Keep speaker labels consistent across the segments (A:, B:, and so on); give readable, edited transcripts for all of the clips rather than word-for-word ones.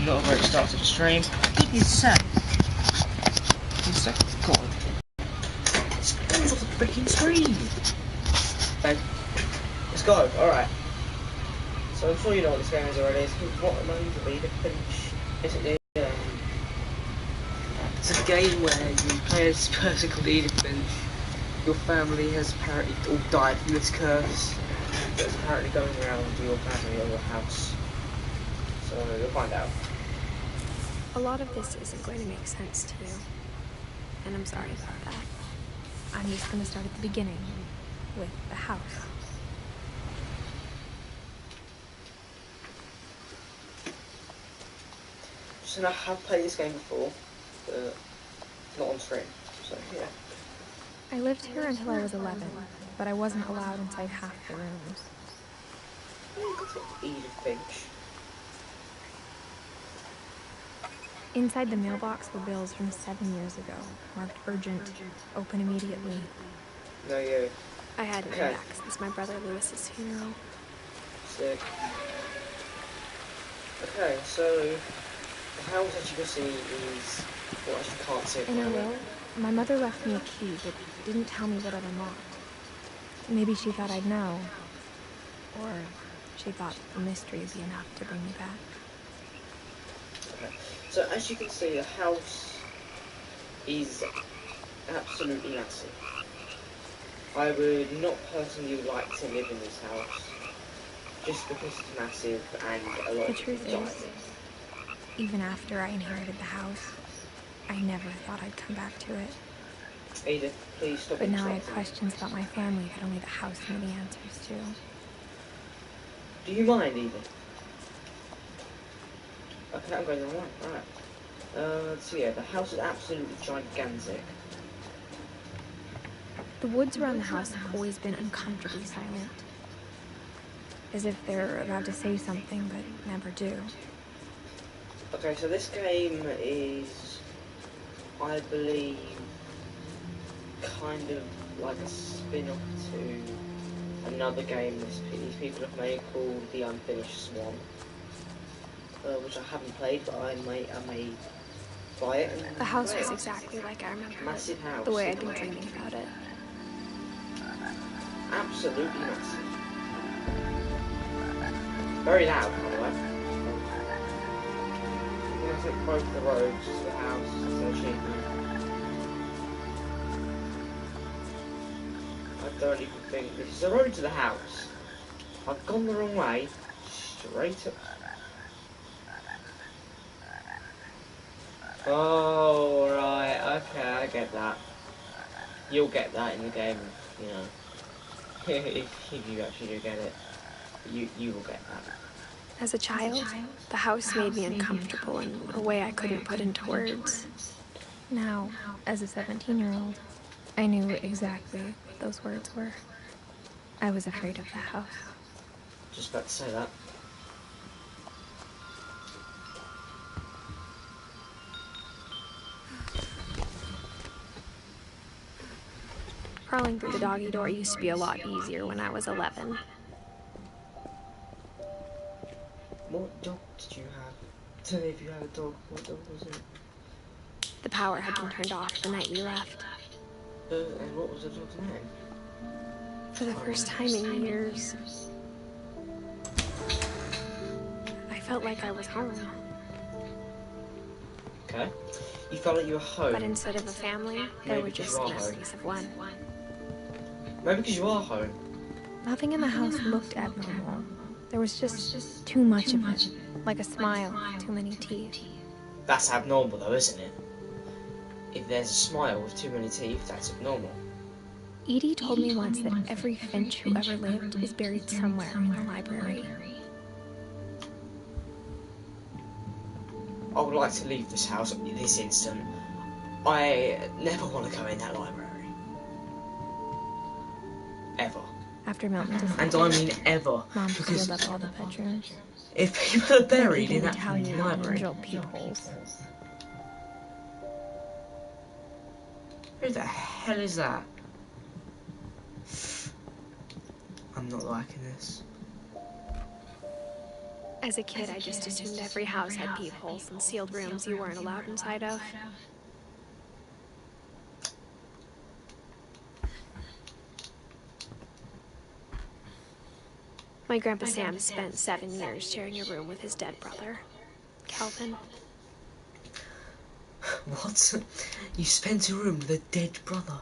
A: not a great start to the stream. Keep you safe. You safe, God. It's off the freaking screen. Okay, let's go. Alright. So I'm sure you know what this game is already. It's what known to be Edith Finch. Basically, it's a game where you play as a person called Edith Finch. Your family has apparently all died from this curse that's apparently going around your family or your house. So you'll find out.
B: A lot of this isn't going to make sense to you, and I'm sorry about that. I'm just going to start at the beginning, with the house.
A: So I have played this game before, but not on stream, so yeah.
B: I lived here until I was 11, but I wasn't allowed inside half the rooms.
A: Edith Finch.
B: Inside the mailbox were bills from 7 years ago, marked urgent, open immediately.
A: No, you.
B: I had no access. My brother Lewis's funeral.
A: Sick. Okay, so the house that you can see is what you can't see.
B: In her will, my mother left me a key, but didn't tell me what it unlocked. Maybe she thought I'd know, or she thought the mystery would be enough to bring me back.
A: Okay. So as you can see, the house is absolutely massive. I would not personally like to live in this house, just because it's massive and a lot of people die in it.
B: Even after I inherited the house, I never thought I'd come back to it.
A: Edith, please stop.
B: But now I had questions about my family that only the house knew the answers to.
A: Do you mind, Edith? Okay, I'm going the wrong way. Alright. So yeah, the house is absolutely gigantic.
B: The woods around the house have always been uncomfortably silent. As if they're about to say something, but never do.
A: Okay, so this game is, I believe, kind of like a spin-off to another game these people have made called The Unfinished Swan, which I haven't played, but I may buy it. And
B: the house was exactly like I remember.
A: Massive house.
B: The way I'd been dreaming about it.
A: Absolutely massive. Very loud, by the way. I'm going to take both the roads to the house, so cheap. I don't even think this is the road to the house. I've gone the wrong way, straight up. Oh, right, okay, I get that. You'll get that in the game, you know. if you actually do get it, you will get that.
B: As a child, the house made me uncomfortable in a way I couldn't put into words. Now, as a 17-year-old, I knew exactly what those words were. I was afraid of the house.
A: Just about to say that.
B: Crawling through the doggy door used to be a lot easier when I was 11.
A: What dog did you have? Tell me if you had a dog. What dog was it?
B: The power had been turned off the night we left.
A: And what was the dog's name?
B: For the first time in years, I felt like I was home.
A: Okay. You felt like you were home.
B: But instead of a family, there were just memories of one.
A: Maybe because you are home.
B: Nothing in the house looked abnormal. There was just too much of it. Like a smile, too many teeth.
A: That's abnormal though, isn't it? If there's a smile with too many teeth, that's abnormal.
B: Edie told me once that every Finch who ever lived is buried somewhere in the library.
A: I would like to leave this house this instant. I never want to go in that library. Ever.
B: After Milton disappeared,
A: And I mean ever.
B: Mom
A: Because
B: sealed up all the bedrooms.
A: if people are buried in that
B: Italian
A: library,
B: drill peepholes.
A: who the hell is that? I'm not liking this.
B: I As a kid, I just assumed every house had peepholes and sealed rooms you weren't allowed inside of. My Grandpa Sam spent 7 years sharing a room with his dead brother, Calvin.
A: What? You spent a room with a dead brother?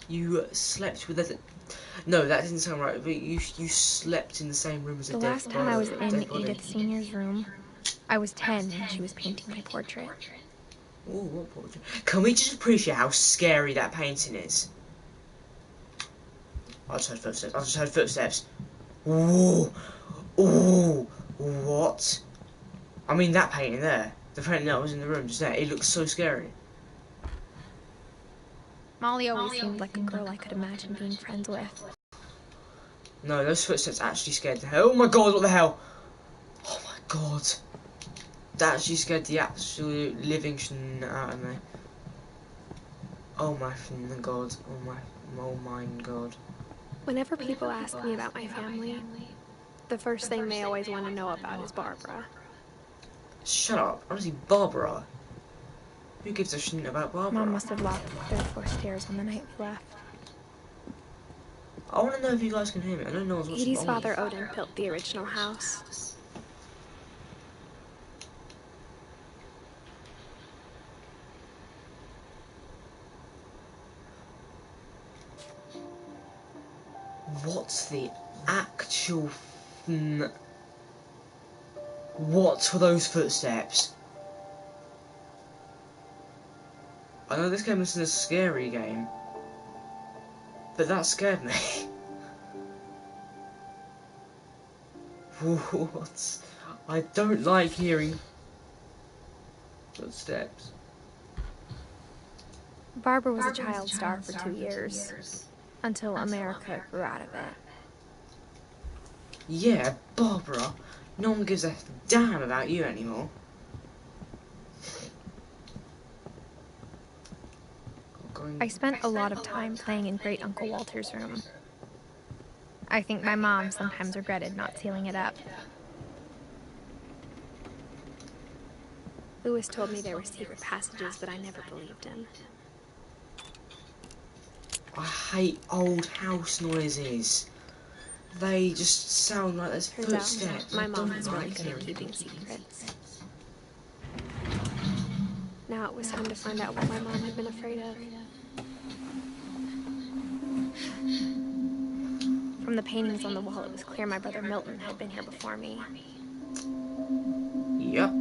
A: You slept with a... No, that doesn't sound right, but you slept in the same room as a dead brother.
B: The last time I was in Edith Senior's room, I was 10 and she was painting my portrait.
A: Ooh, what portrait? Can we just appreciate how scary that painting is? I just heard footsteps. Ooh, ooh, what? I mean, that painting there. The painting that was in the room just there. It looks so scary.
B: Molly always seemed like a girl I could imagine being friends with.
A: No, those footsteps actually scared the hell. Oh my god, what the hell? Oh my god. That actually scared the absolute living shit out of me. Oh my god. Oh my god.
B: Whenever people ask me about my family, the first thing they always want to know about is Barbara.
A: Shut up. Honestly, Barbara. Who gives a shit about Barbara?
B: Mom must have locked the third floor stairs on the night we left.
A: I want to know if you guys can hear me. I don't know what's wrong.
B: Edie's father, Odin, built the original house.
A: What's the actual... What were those footsteps? I know this game isn't a scary game, but that scared me. What? I don't like hearing footsteps.
B: Barbara was a child star for 2 years, until America grew out of it.
A: Yeah, Barbara. No one gives a damn about you anymore.
B: I spent a lot of time playing in Great Uncle Walter's room. I think my mom sometimes regretted not sealing it up. Lewis told me there were secret passages, but I never believed him.
A: I hate old house noises. They just sound like there's footsteps.
B: My mom is really good at keeping secrets. Now it was time to find out what my mom had been afraid of. From the paintings on the wall, it was clear my brother Milton had been here before me.
A: Yep.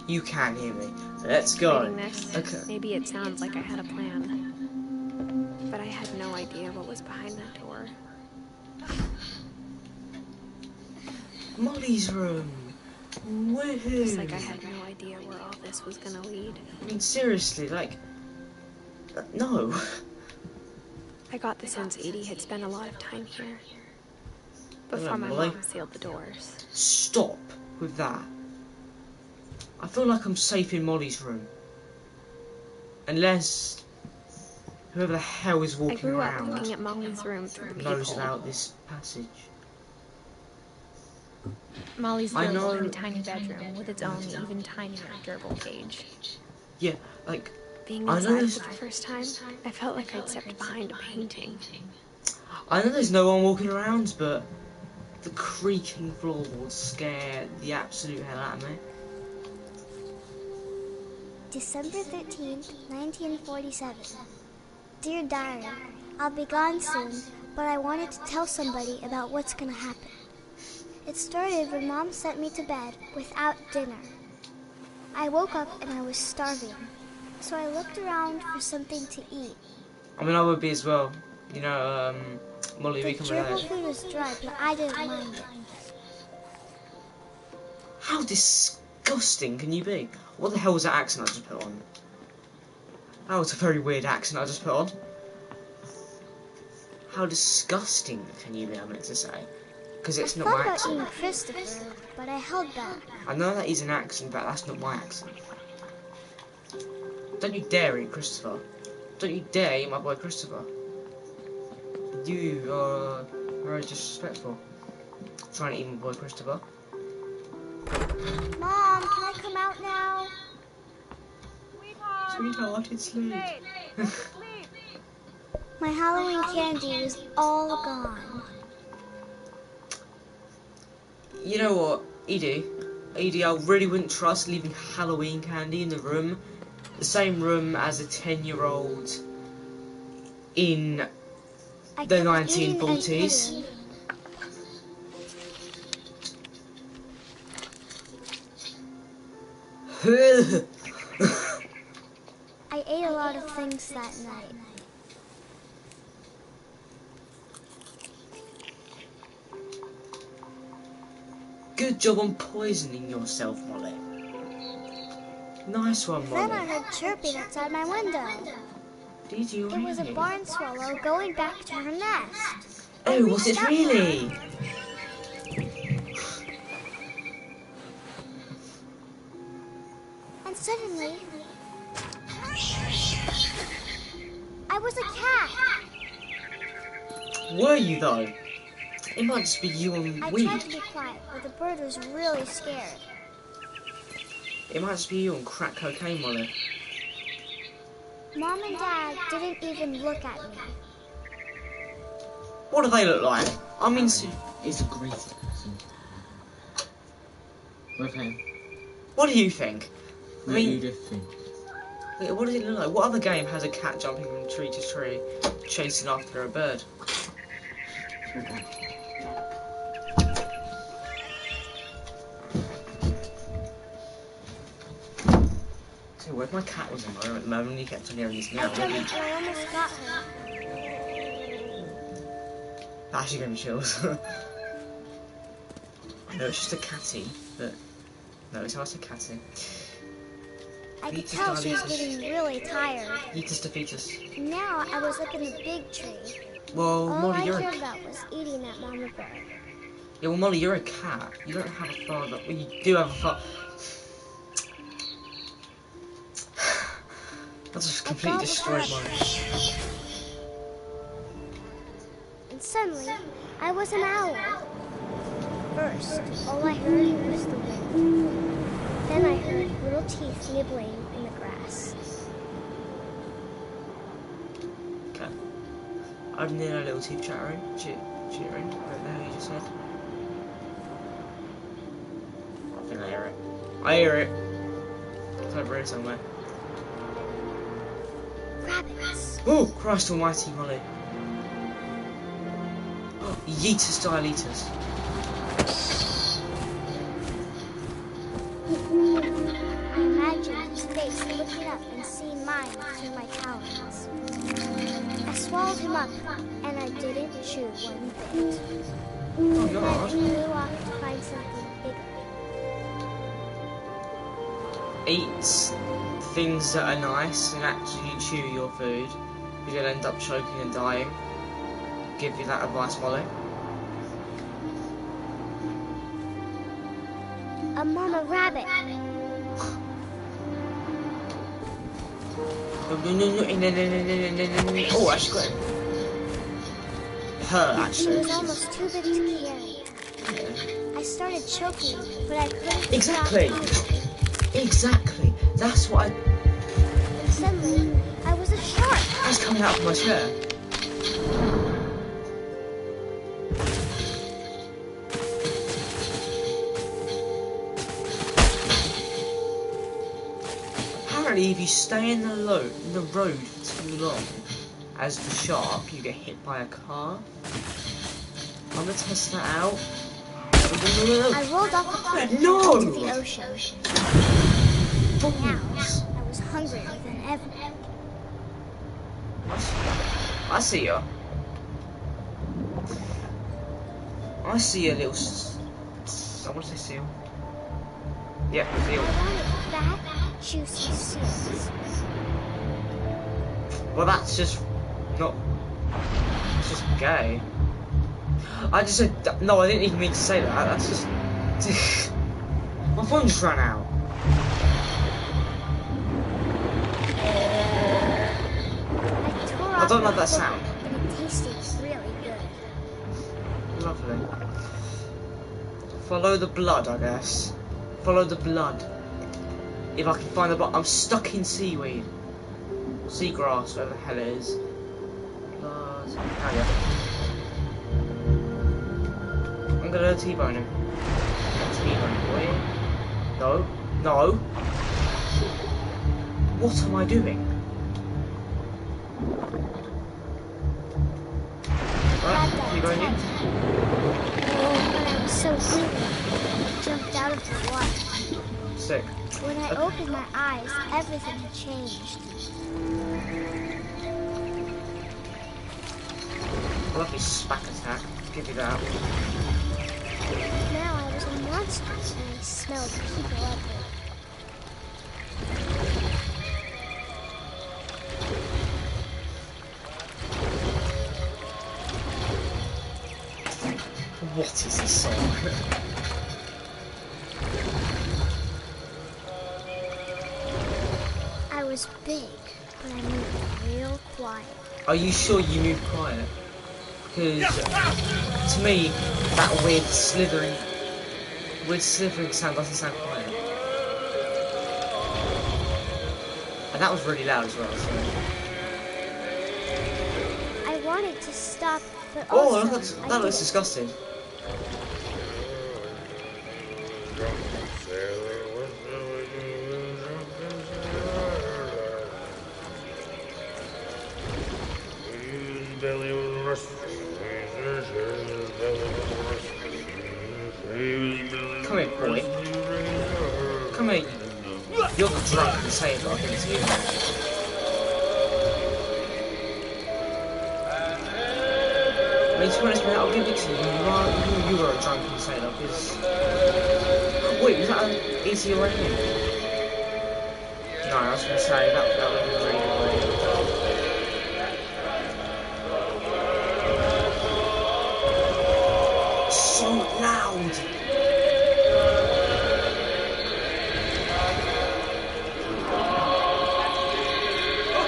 A: You can hear me. Let's go.
B: Reading this, okay. Maybe it sounds like I had a plan, but I had no idea what was behind that door.
A: Molly's room. Woohoo!
B: It's like I had no idea where all this was gonna lead.
A: I mean, seriously, like, no.
B: I got the sense Edie had spent a lot of time here before my mom sealed the doors.
A: Stop with that. I feel like I'm safe in Molly's room. Unless whoever the hell is walking around
B: I grew up looking at Molly's room through the
A: knows about this passage.
B: Molly's room was in a tiny bedroom with its own even tinier gerbil cage.
A: Yeah, like...
B: Being inside for the first time, I felt like I'd stepped behind a painting.
A: I know there's no one walking around, but the creaking floor would scare the absolute hell out of me.
C: December 13th, 1947. Dear Diary, I'll be gone soon, but I wanted to tell somebody about what's gonna happen. It started when Mom sent me to bed without dinner. I woke up and I was starving, so I looked around for something to eat.
A: I mean, I would be as well. You know, Molly, we can relate.
C: The gerbil food was dry, but I didn't mind it.
A: How disgusting can you be? What the hell was that accent I just put on? That was a very weird accent I just put on. How disgusting can you be, I meant to say. Because it's not my accent.
C: I thought about eating Christopher, but I held back.
A: I know that is an accent, but that's not my accent. Don't you dare eat Christopher. Don't you dare eat my boy Christopher. You are very disrespectful. Trying to eat my boy Christopher.
C: Mom, can I come out now?
A: Sweetheart, it's late.
C: My Halloween candy was all gone.
A: You know what, Edie, I really wouldn't trust leaving Halloween candy in the room. The same room as a 10-year-old in the 1940s.
C: I ate a lot of things that night.
A: Good job on poisoning yourself, Molly. Nice one, Molly.
C: Then I heard chirping outside my window.
A: Did you really?
C: It was a barn swallow going back to her nest.
A: Oh, was it really?
C: And suddenly, I was a cat.
A: Were you though? It might just be you and
C: I
A: weed.
C: tried to be quiet, but the bird was really scared.
A: It might just be you on crack cocaine, Molly.
C: Mom and Dad didn't even look at me.
A: What do they look like? I mean,
D: He's the greatest person. With him.
A: what do you think? I mean,
D: Edith Finch.
A: what does it look like? What other game has a cat jumping from tree to tree, chasing after a bird? So where my cat was in there at the moment, he kept on hearing this
C: I
A: meow.
C: jumped and I almost got her.
A: That actually gave me chills. I know it's just a catty, but no, it's not a catty.
C: I could
A: Fetus
C: tell she was
A: diabetes.
C: getting really tired.
A: Fetus to fetus.
C: Now I was up in the big tree.
A: Well,
C: All
A: Molly,
C: I
A: you're a
C: cared about was eating that mama bird.
A: yeah. Well, Molly, you're a cat. You don't have a father. Well, you do have a father. That just completely destroyed my.
C: And suddenly, I was an owl. First, all I heard was the wind. Then I heard little teeth nibbling in the grass.
A: Okay. I didn't hear a little teeth chattering. Cheering. I don't know how you just said. I think I hear it. I hear it. It's over here somewhere.
C: Rabbits.
A: Oh, Christ almighty, Molly. Oh, Yeetus Dialetus.
C: I imagined his face looking up and seeing mine through my talons. I swallowed him up, and I didn't chew one bit.
A: Oh,
C: I
A: God.
C: flew off to find something bigger.
A: Eat things that are nice and actually chew your food. You'll end up choking and dying. Give you that advice, Molly.
C: A mama rabbit.
A: Oh, I actually got him. Her,
C: He
A: actually.
C: was almost too big to carry. I started choking, but I couldn't
A: Exactly.
C: stop eating.
A: Exactly. That's what I.
C: And suddenly, I was a shark.
A: That's coming out of my chair. Apparently, if you stay in the road for too long, as the shark, you get hit by a car. I'm gonna test that out.
C: I rolled off the cliff
A: No!
C: into the ocean. Now,
A: Balls.
C: I was hungrier than ever.
A: I see ya. I see a little. I want to say seal. Yeah,
C: I
A: seal.
C: wanted fat, juicy seals.
A: Well, that's just not. It's just gay. I just said no. I didn't even mean to say that. That's just. My phone just ran out. I don't like that sound.
C: But it tasted really good.
A: Lovely. Follow the blood, I guess. Follow the blood. If I can find the blood. I'm stuck in seaweed. Seagrass, whatever the hell it is. Blood. Oh, yeah. I'm gonna T-bone him. T-bone boy. No. No. What am I doing? Right, T-bone you.
C: Oh, but I was so hungry. I jumped out of the water.
A: Sick.
C: When I opened my eyes, everything had changed.
A: I love his spack attack. Give you that.
C: Now I was a monster, and I smelled people everywhere.
A: What is this song?
C: I was big, but I moved real quiet.
A: Are you sure you moved quiet? Because to me, that weird slithering sound doesn't sound quiet. And that was really loud as well. So.
C: I wanted to stop, but
A: Oh,
C: also
A: that looks disgusting. Come here, boy. Come here. You're the drunk and say it like it's you. I mean, to be honest, mate, I'll give it to you. You are a drunken sailor, because... Wait, was that an easier way in? No, I was going to say, that would have been really good. So loud!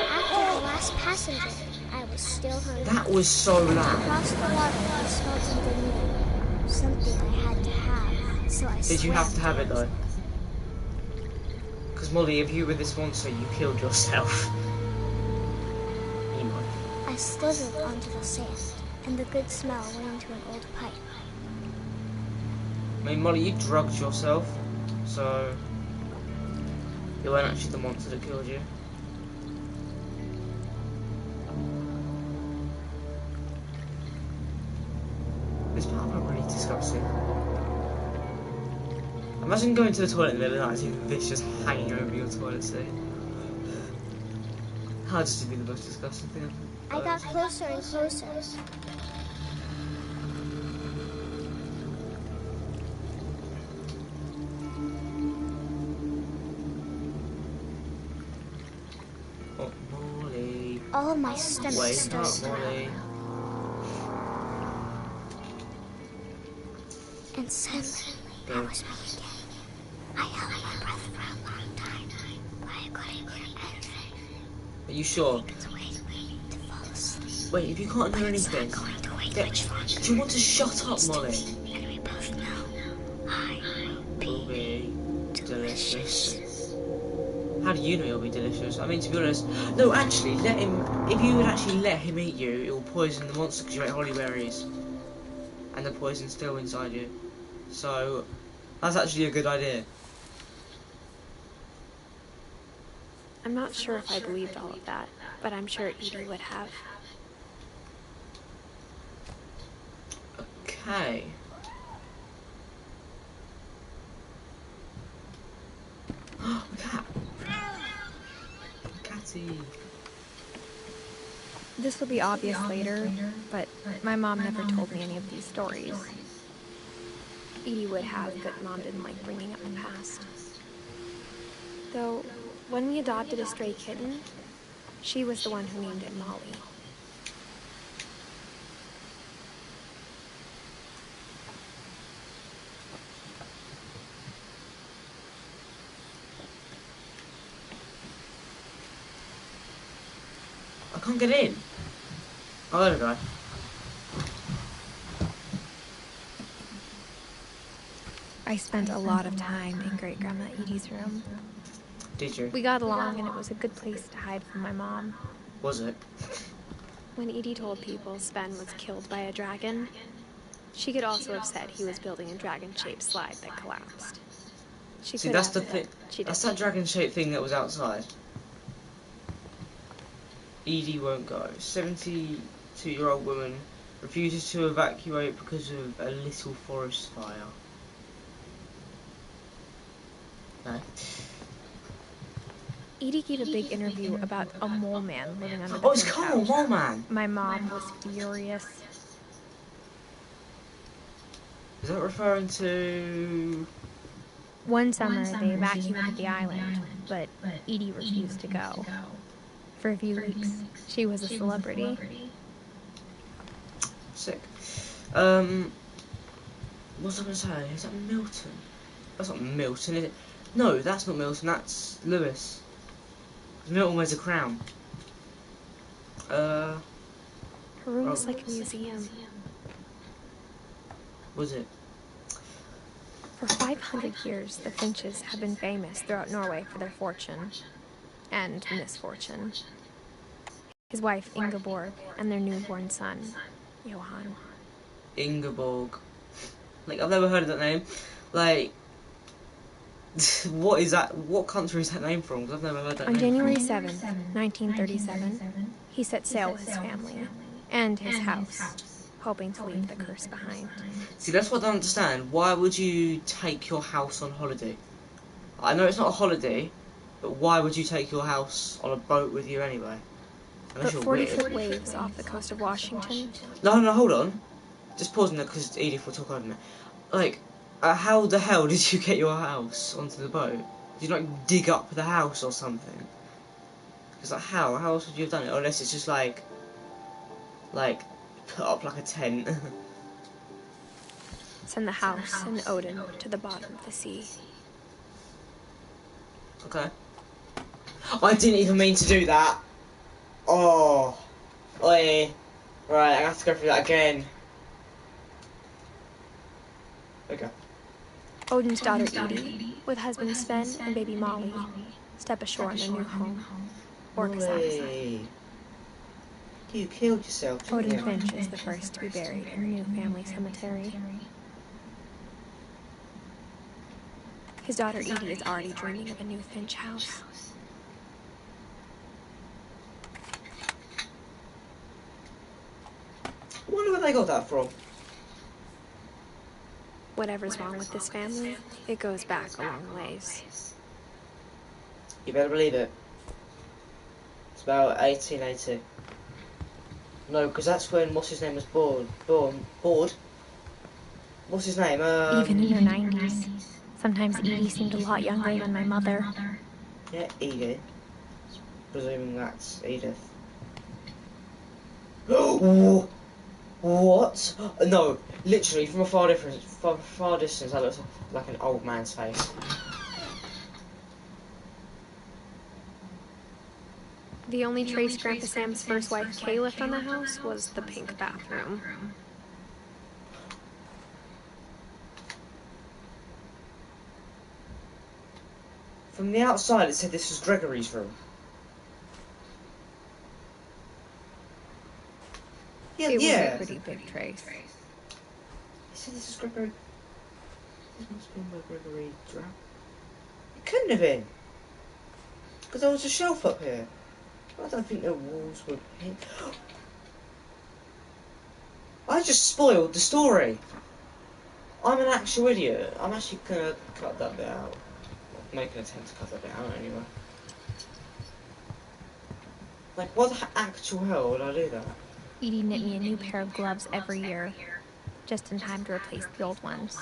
C: after the last passenger, I was still hungry.
A: That was so loud.
C: Across the water, I smelled something new. Something I had to have, so I
A: Did you have to
C: swam
A: have it,
C: towards
A: though? Because, Molly, if you were this monster, you killed yourself. Emo.
C: I slithered onto the sand, and the good smell went into an old pipe.
A: I mean, Molly, you drugged yourself, so... You weren't actually the monster that killed you. This part felt really disgusting. Imagine going to the toilet in the middle of the night and seeing this just hanging over your toilet seat. That'd just be the most disgusting thing.
C: I got closer and closer.
A: Oh, Molly.
C: All my stomach
A: Wait
C: started
A: up, Molly.
C: and suddenly I was me again. I held my breath for a long time, but I couldn't hear anything.
A: Are you sure?
C: It's waiting to fall asleep.
A: Wait, if you can't hear anything,
C: Going to wait
A: then-
C: much longer.
A: do you want to shut up, Molly?
C: And we both know I will be delicious.
A: How do you know it'll be delicious? I mean, to be honest, no, actually, let him. If you would actually let him eat you, it will poison the monster because you ate holly berries, and the poison's still inside you. So, that's actually a good idea.
B: I'm not sure if I believed all of that, but I'm sure Edie would have.
A: Okay. A cat. Catty.
B: This will be obvious later, but my mom never told me any of these stories. Edie would have, but Mom didn't like bringing up the past. Though, when we adopted a stray kitten, she was the one who named it Molly.
A: I can't get in. Oh, there we go.
B: I spent a lot of time in Great Grandma Edie's room.
A: Did you?
B: We got along, and it was a good place to hide from my mom.
A: Was it?
B: When Edie told people Sven was killed by a dragon, she could also have said he was building a dragon-shaped slide that collapsed. She
A: See,
B: could
A: that's
B: have,
A: the
B: but
A: thing.
B: she
A: That's
B: didn't.
A: that dragon-shaped thing that was outside. Edie won't go. 72-year-old woman refuses to evacuate because of a little forest fire. No.
B: Edie gave a big interview about a mole man living under the
A: Oh, it's
B: Finch
A: Carl,
B: house.
A: Mole Man.
B: My mom was furious.
A: Is that referring to?
B: One summer, they evacuated the island, but Edie refused to go. For a few weeks, she was a celebrity.
A: Sick. What's I gonna say? Is that Milton? That's not Milton, is it? No, that's not Milton. That's Lewis. Milton wears a crown.
B: Her room was like a museum.
A: Was it?
B: For 500 years, the Finches have been famous throughout Norway for their fortune and misfortune. His wife, Ingeborg, and their newborn son, Johan.
A: Ingeborg. Like, I've never heard of that name. Like, what is that? What country is that name from? Because I've never heard that
B: On
A: name.
B: January 7th, 1937, he set sail with his family and his house, hoping to leave the curse behind.
A: See, that's what I don't understand. Why would you take your house on holiday? I know it's not a holiday, but why would you take your house on a boat with you anyway? Unless
B: But
A: you're weird.
B: 40-foot waves off the coast of Washington.
A: No, hold on. Just pausing there because Edith will talk over me. Like, how the hell did you get your house onto the boat? Did you like dig up the house or something? Because like how else would you have done it? Unless it's just like put up like a tent.
B: Send the house and Odin to the bottom of the sea.
A: Okay. I didn't even mean to do that. Oh. Oi. Right, I have to go through that again. Okay.
B: Odin's daughter Edie, with husband Sven and baby Molly, step ashore in their new home, Orcasat.
A: Oi. You killed yourself, didn't
B: Odin
A: you?
B: Finch is the first to be buried in the new family cemetery. His daughter Edie is already dreaming of a new Finch house.
A: I wonder where they got that from.
B: Whatever's wrong with this family, it goes back a long ways.
A: You better believe it. It's about 1880. No, because that's when what's his name was born. What's his name?
B: Even in her 90s. Sometimes Edie seemed a lot younger than my mother.
A: Yeah, Edith. Presuming that's Edith. What? No, literally from a far distance, that looks like an old man's face.
B: The only trace Grandpa Sam's first wife Kay left on the house was the pink bathroom.
A: From the outside, it said this was Gregory's room. Yeah,
B: It was
A: yeah.
B: a pretty big trace.
A: He said this is Gregory. This must have been where Gregory drowned. It couldn't have been. Because there was a shelf up here. I don't think the walls would hit. I just spoiled the story. I'm an actual idiot. I'm actually gonna cut that bit out. Make an attempt to cut that bit out anyway. Like, what the actual hell would I do that?
B: Edie knit me a new pair of gloves every year, just in time to replace the old ones.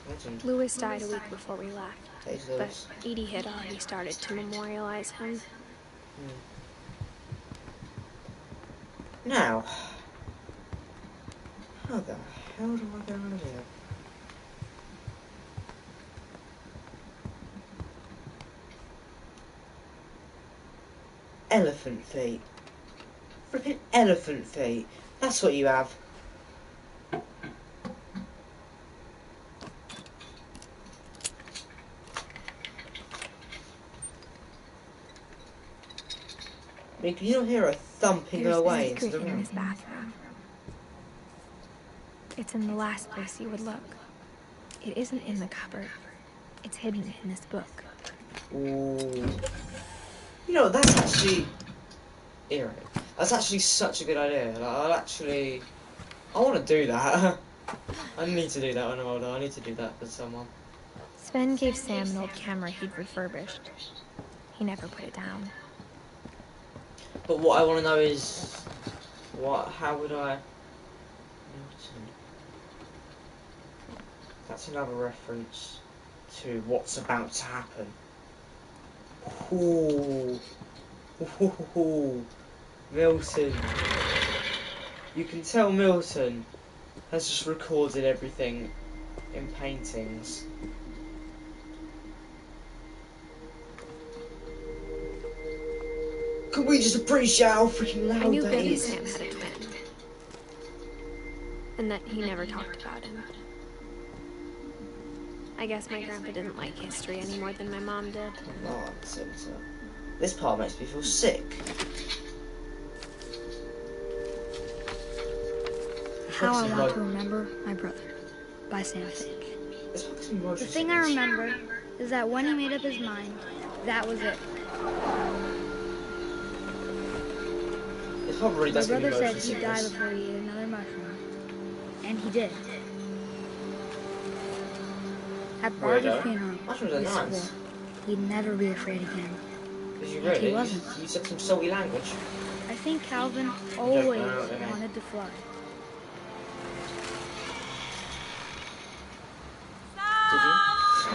A: Legend.
B: Lewis died a week before we left,
A: Taste
B: but
A: those.
B: Edie had already started to memorialize him.
A: Now, how the hell do I get out of here? Elephant feet. Flipping elephant feet. That's what you have. I mean, can you not hear her thumping her way into the
B: There's a secret in
A: room?
B: his bathroom. It's in the last place you would look. It isn't in the cupboard. It's hidden in this book.
A: Ooh. You know, that's actually... Eerie. That's actually such a good idea. Like, I want to do that. I need to do that when I'm older. I need to do that with someone.
B: Sven gave Sam an old camera he'd refurbished. He never put it down.
A: But what I want to know is... How would I... That's another reference to what's about to happen. Ooh. Ooh. Milton. You can tell Milton has just recorded everything in paintings. Can we just appreciate how freaking loud
B: I knew
A: that
B: Bendy
A: is?
B: Sam had a twin. And that he never talked about him. I guess my grandpa didn't like history any more than my mom did.
A: Nonsense. This part makes me feel sick.
E: How I Want to Remember My Brother by Sam Finch. The thing I remember is that when he made up his mind, that was it. My brother said he'd die before he ate another mushroom. And he did. At Barbara's funeral, he swore he'd never be afraid again. And he wasn't.
A: You said some salty language.
E: I think Calvin always wanted to fly.
A: Did you?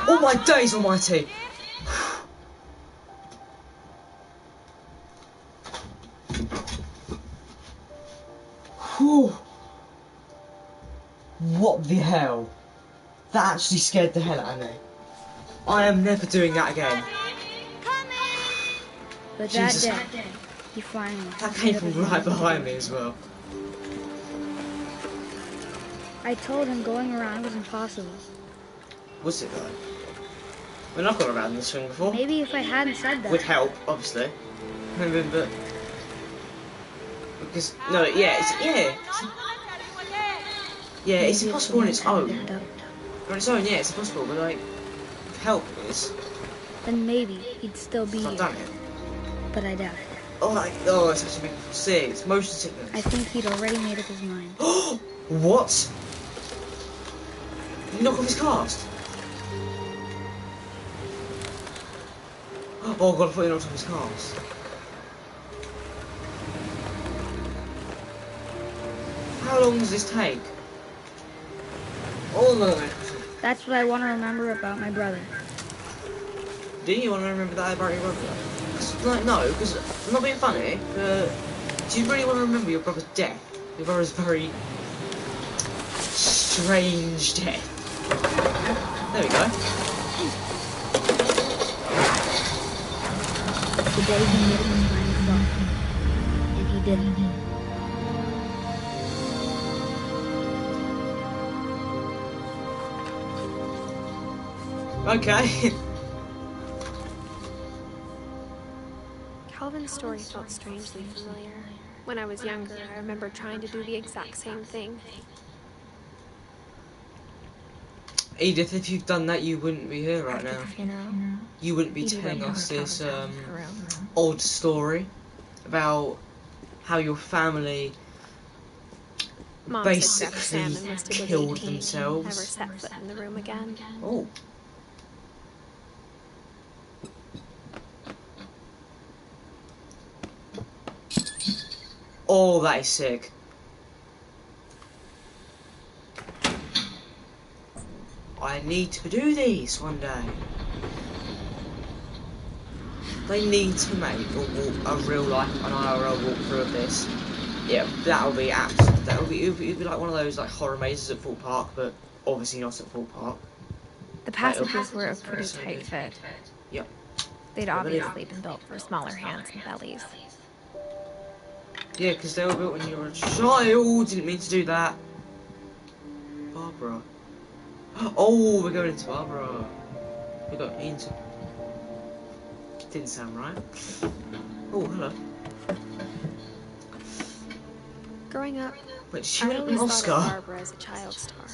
A: Oh my days almighty! Whew. What the hell? That actually scared the hell out of me. I am never doing that again.
E: But
A: Jesus.
E: that day, he finally...
A: That came from right behind me as well.
E: I told him going around was impossible.
A: Was it though? I mean, I've gone around this thing before.
E: Maybe if I hadn't said that...
A: With help, obviously. But... Because... No, yeah, Yeah, it's impossible on its own. On its own, yeah, it's impossible, but like... With help, it's...
E: Then maybe he'd still be
A: I've
E: here.
A: done it.
E: But I doubt it.
A: Oh, it's actually been sick. It's motion sickness.
E: I think he'd already made up his mind.
A: What? Did he knock off his cast? Oh god, I thought he knocked off his cast. How long does this take? Oh no.
E: That's what I want to remember about my brother.
A: Do you want to remember that about your brother? Like, no, because I'm not being funny, but do you really want to remember your brother's death? Your brother's very strange death. There we go.
E: The day he made up his mind fought. And he didn't.
A: Okay.
B: Calvin's story felt strangely familiar. When I was younger, I remember trying to do the exact same thing.
A: Edith, if you've done that, you wouldn't be here right
B: After
A: now.
B: the funeral,
A: You wouldn't be
B: Edith
A: telling
B: went
A: us
B: over
A: this
B: Calvin's room.
A: odd story about how your family
B: Mom
A: basically
B: said Sam enlisted with
A: killed
B: 18,
A: themselves.
B: never set foot in the room again.
A: Oh. Oh, that is sick. I need to do these one day. They need to make a real life, an IRL walkthrough of this. Yeah, that'll be absolute. It'll be like one of those like horror mazes at Fort Park, but obviously not at Fort Park.
B: The passages were a pretty tight fit.
A: Yep.
B: They'd obviously been built for smaller hands and bellies.
A: Yeah, because they were built when you were a child. Didn't mean to do that. Barbara. Oh, we're going into Barbara. We got into. Didn't sound right. Oh, hello.
B: Growing up,
A: Wait, did she
B: I
A: win an
B: always thought
A: Oscar?
B: of Barbara as a child star.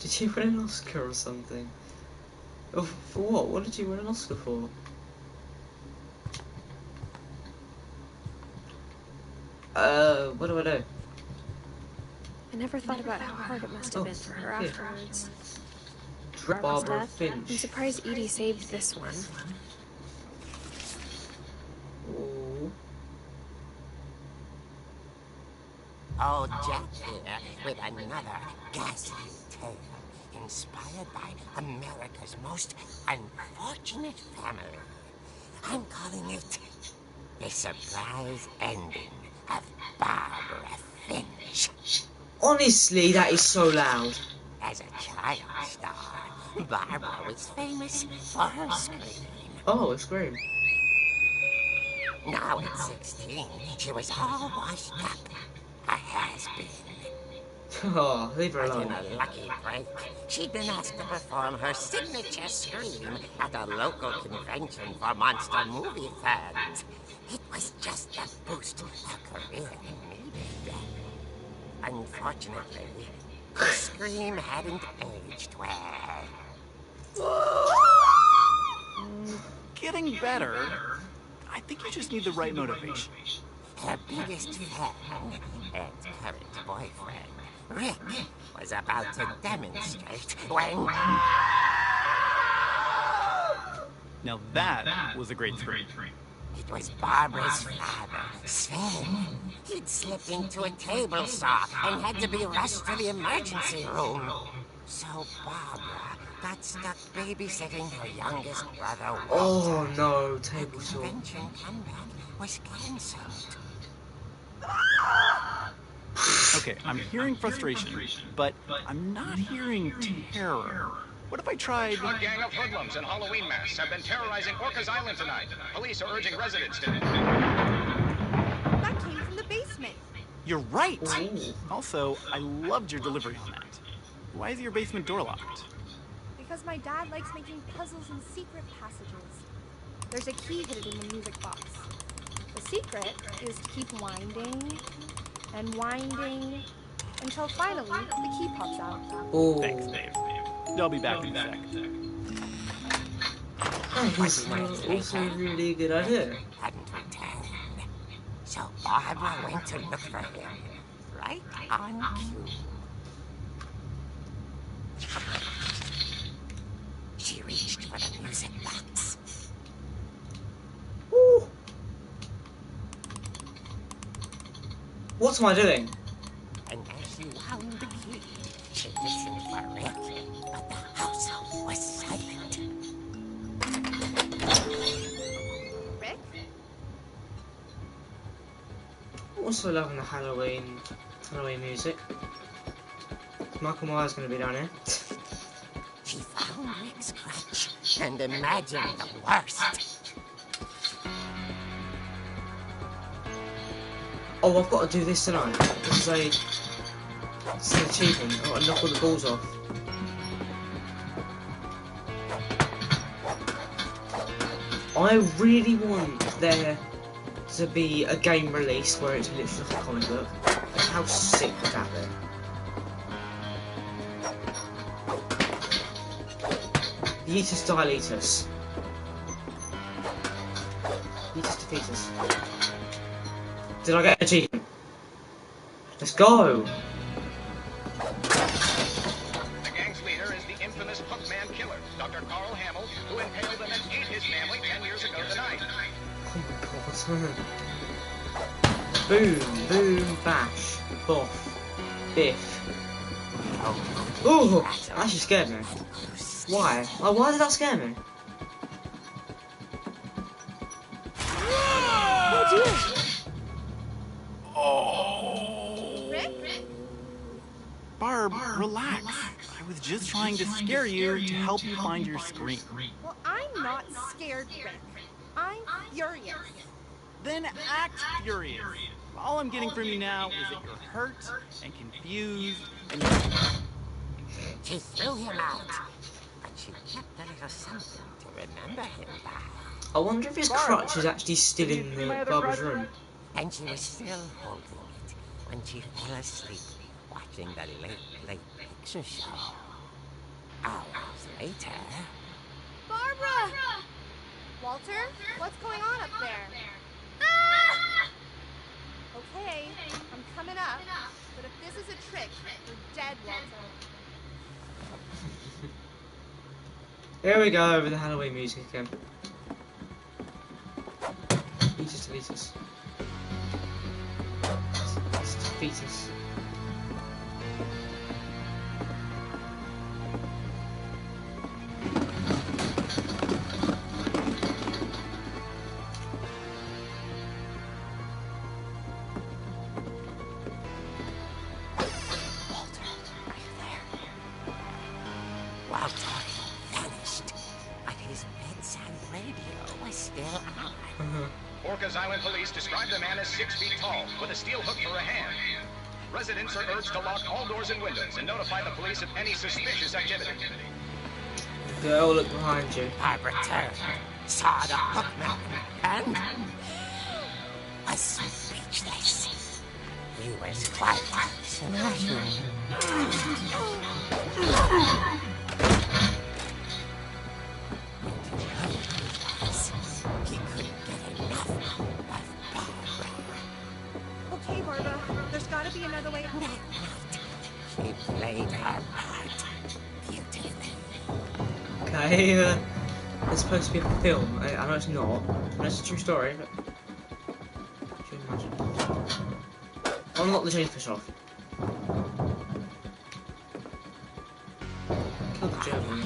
A: Did she win an Oscar or something? Oh, for what? What did she win an Oscar for? What do I do?
B: I never thought about how hard it must have been for her
A: here.
B: afterwards.
A: Barbara
B: death.
A: Finch.
B: I'm surprised Edie saved this one.
A: Oh.
F: Old Jack here with another ghastly tale inspired by America's most unfortunate family. I'm calling it The Surprise Ending of Barbara Finch.
A: Honestly, that is so loud.
F: As a child star, Barbara was famous for her scream.
A: Oh, a scream.
F: Now at 16, she was all washed up. A has-been.
A: Oh, leave her
F: But in
A: alone.
F: a lucky break, she'd been asked to perform her signature scream at a local convention for monster movie fans. It was just the boost her career needed. Unfortunately, the scream hadn't aged well.
G: Getting better. I think you just need the right motivation.
F: Her biggest fan and current boyfriend, Rick, was about to demonstrate when...
G: Now that was a great scream.
F: It was Barbara's father, Sven. He'd slipped into a table saw and had to be rushed to the emergency room. So Barbara got stuck babysitting her youngest brother, Walter.
A: Oh no, table
F: The
A: saw.
F: convention comeback was cancelled.
G: Okay, I'm hearing frustration, but I'm not hearing terror. What if I tried...
H: A gang of hoodlums in Halloween masks have been terrorizing Orcas Island tonight. Police are urging residents to...
I: That came from the basement.
G: You're right!
A: Ooh.
G: Also, I loved your delivery on that. Why is your basement door locked?
I: Because my dad likes making puzzles and secret passages. There's a key hidden in the music box. The secret is to keep winding and winding until finally the key pops out.
A: Oh.
G: Thanks, Dave. I'll be back in a sec.
A: That is also a really good idea.
F: Hadn't returned. So Barbara went to look for him, right on cue. She reached for the music box.
A: Woo. What am I doing?
F: And as she wound the key, she listened for Rick, but the house was silent.
I: Rick?
A: Also loving the Halloween music. Michael Myers gonna be down here.
F: She found Rick's crutch and imagined the worst.
A: Oh, I've got to do this tonight. It's an achievement. I've got to knock all the balls off. I really want there to be a game release where it's literally like a comic book. How sick would that be? Yeetus Diletus. Yeetus Defeatus. Did I get an achievement? Let's go!
H: The gang's leader is the infamous Hookman killer, Dr. Carl Hamill, who impaled and then ate his family 10 years ago tonight.
A: Oh my god. Boom, boom, bash, boff, biff. Ooh, that actually scared me. Why? Oh, why did that scare me?
I: Oh dear! Rick?
G: Barb, relax. I was just trying to scare you to help you find your scream.
I: Well, I'm not scared, Rick. I'm furious.
G: Then act furious. All I'm getting from you now is that you're hurt and confused and
F: She threw him out, but she kept a little something to remember him by.
A: I wonder if his crutch is actually still
G: Did you
A: in
G: see my
A: the
G: other
A: barber's
G: crutch?
A: room.
F: And she was still holding it when she fell asleep watching the late picture show. Hours later...
I: Barbara! Walter, what's going on up there? Okay, I'm coming up, but if this is a trick, you're dead, Walter.
A: Here we go over the Halloween music again. Fetus. It's fetus.
H: Orcas Island police describe the man as 6 feet tall, with a steel hook for a hand. Residents are urged to lock all doors and windows and notify the police of any suspicious activity.
A: Girl, look behind you.
F: Barbara turned, saw the hook man, and was speechless. He was quite smashing. He couldn't get enough of Barbara.
I: Okay, Barbara, there's gotta be another way.
F: She played her part beautifully.
A: Okay, it's supposed to be a film. I know it's not. I know it's a true story, but you can imagine. I'll knock the jellyfish off. Kill the German.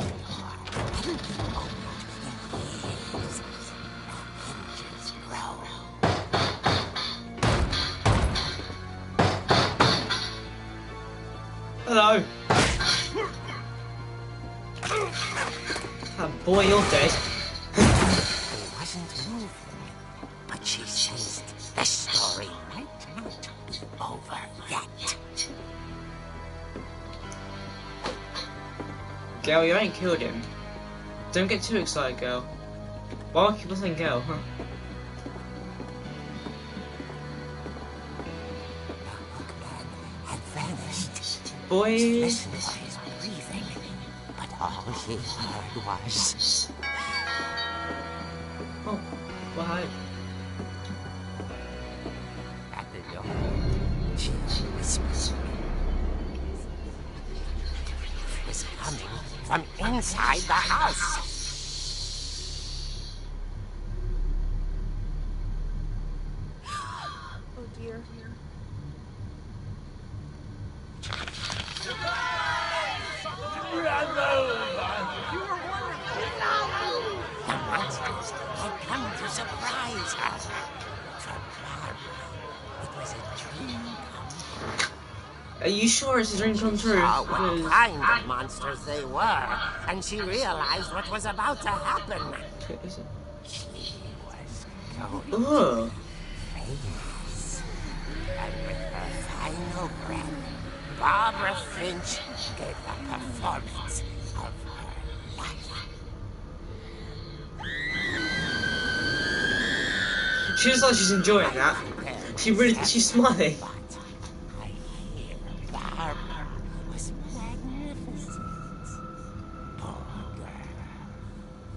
A: Hello. Oh boy, you're dead.
F: He wasn't moving, but she sensed the story might not be over yet.
A: Girl, you ain't killed him. Don't get too excited, girl. Why are people saying girl, huh? Boy.
F: Listened to his breathing, but all he heard was...
A: Oh, why?
F: At the door, she whispered. It was coming from inside the house.
I: Oh dear.
F: The monsters had come to surprise her. For Barbara, it was a dream come true.
A: Are you sure it's a dream come true?
F: Saw what kind of monsters they were, and she realized what was about to happen. She was going
A: Ugh.
F: famous. And with her final breath, Barbara Finch gave the performance of her life.
A: She looks like she's enjoying that. She's smiling.
F: But I hear Barbara was magnificent. Poor girl.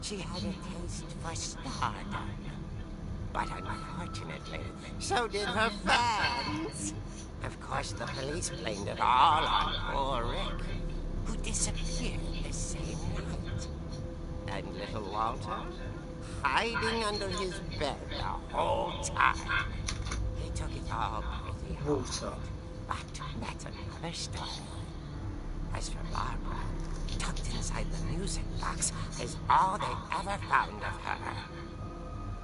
F: She had a taste for stardom. But unfortunately, so did her fans. Of course, the police blamed it all on poor Rick, who disappeared the same night. And little Walter, hiding under his bed the whole time. He took it all pretty hard,
A: Walter.
F: but that's another story. As for Barbara, tucked inside the music box is all they ever found of her.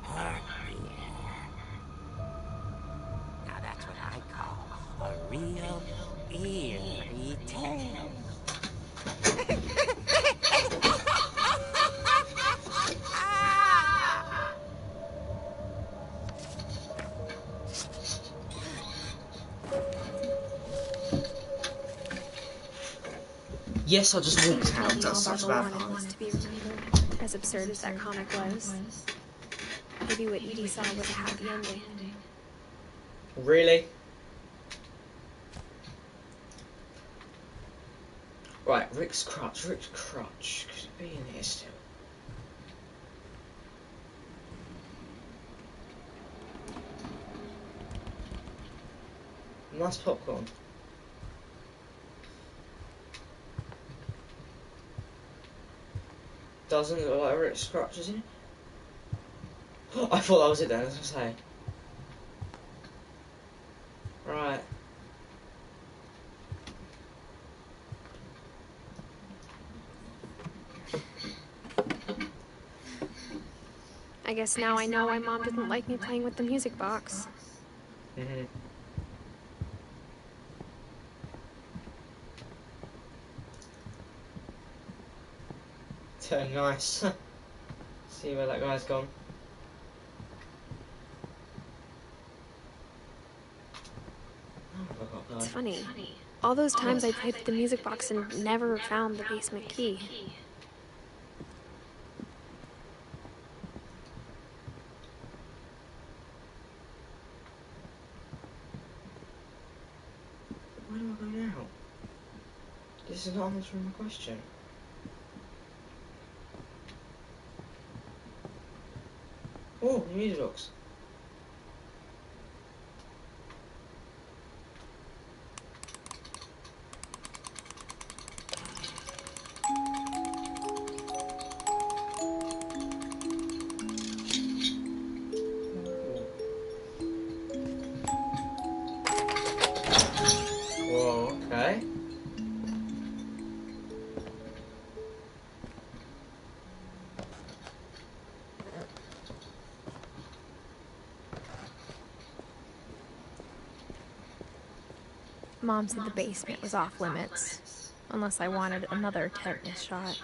F: Her ear. Now that's what I call a real eerie tale.
A: Yes, I just walked out. That
B: All
A: sucks
B: Barbara
A: bad.
B: wanted was to be remembered, as absurd as that comic was. Maybe what Edie saw was a happy ending.
A: Really? Right, Rick's crutch. Could it be in here still? Nice popcorn. Doesn't look like Rick's crutch, is it? I thought that was it then, as I say. Right.
B: I guess now I know why Mom didn't like me playing with the music box.
A: Mm-hmm. So nice. See where that guy's gone.
B: It's funny. All those times I played with the music box and never found the basement key.
A: Where do I go now? This is not answering my question. Oh, the music box. Whoa, okay.
B: Mom said the basement was off limits, unless I wanted another tetanus shot.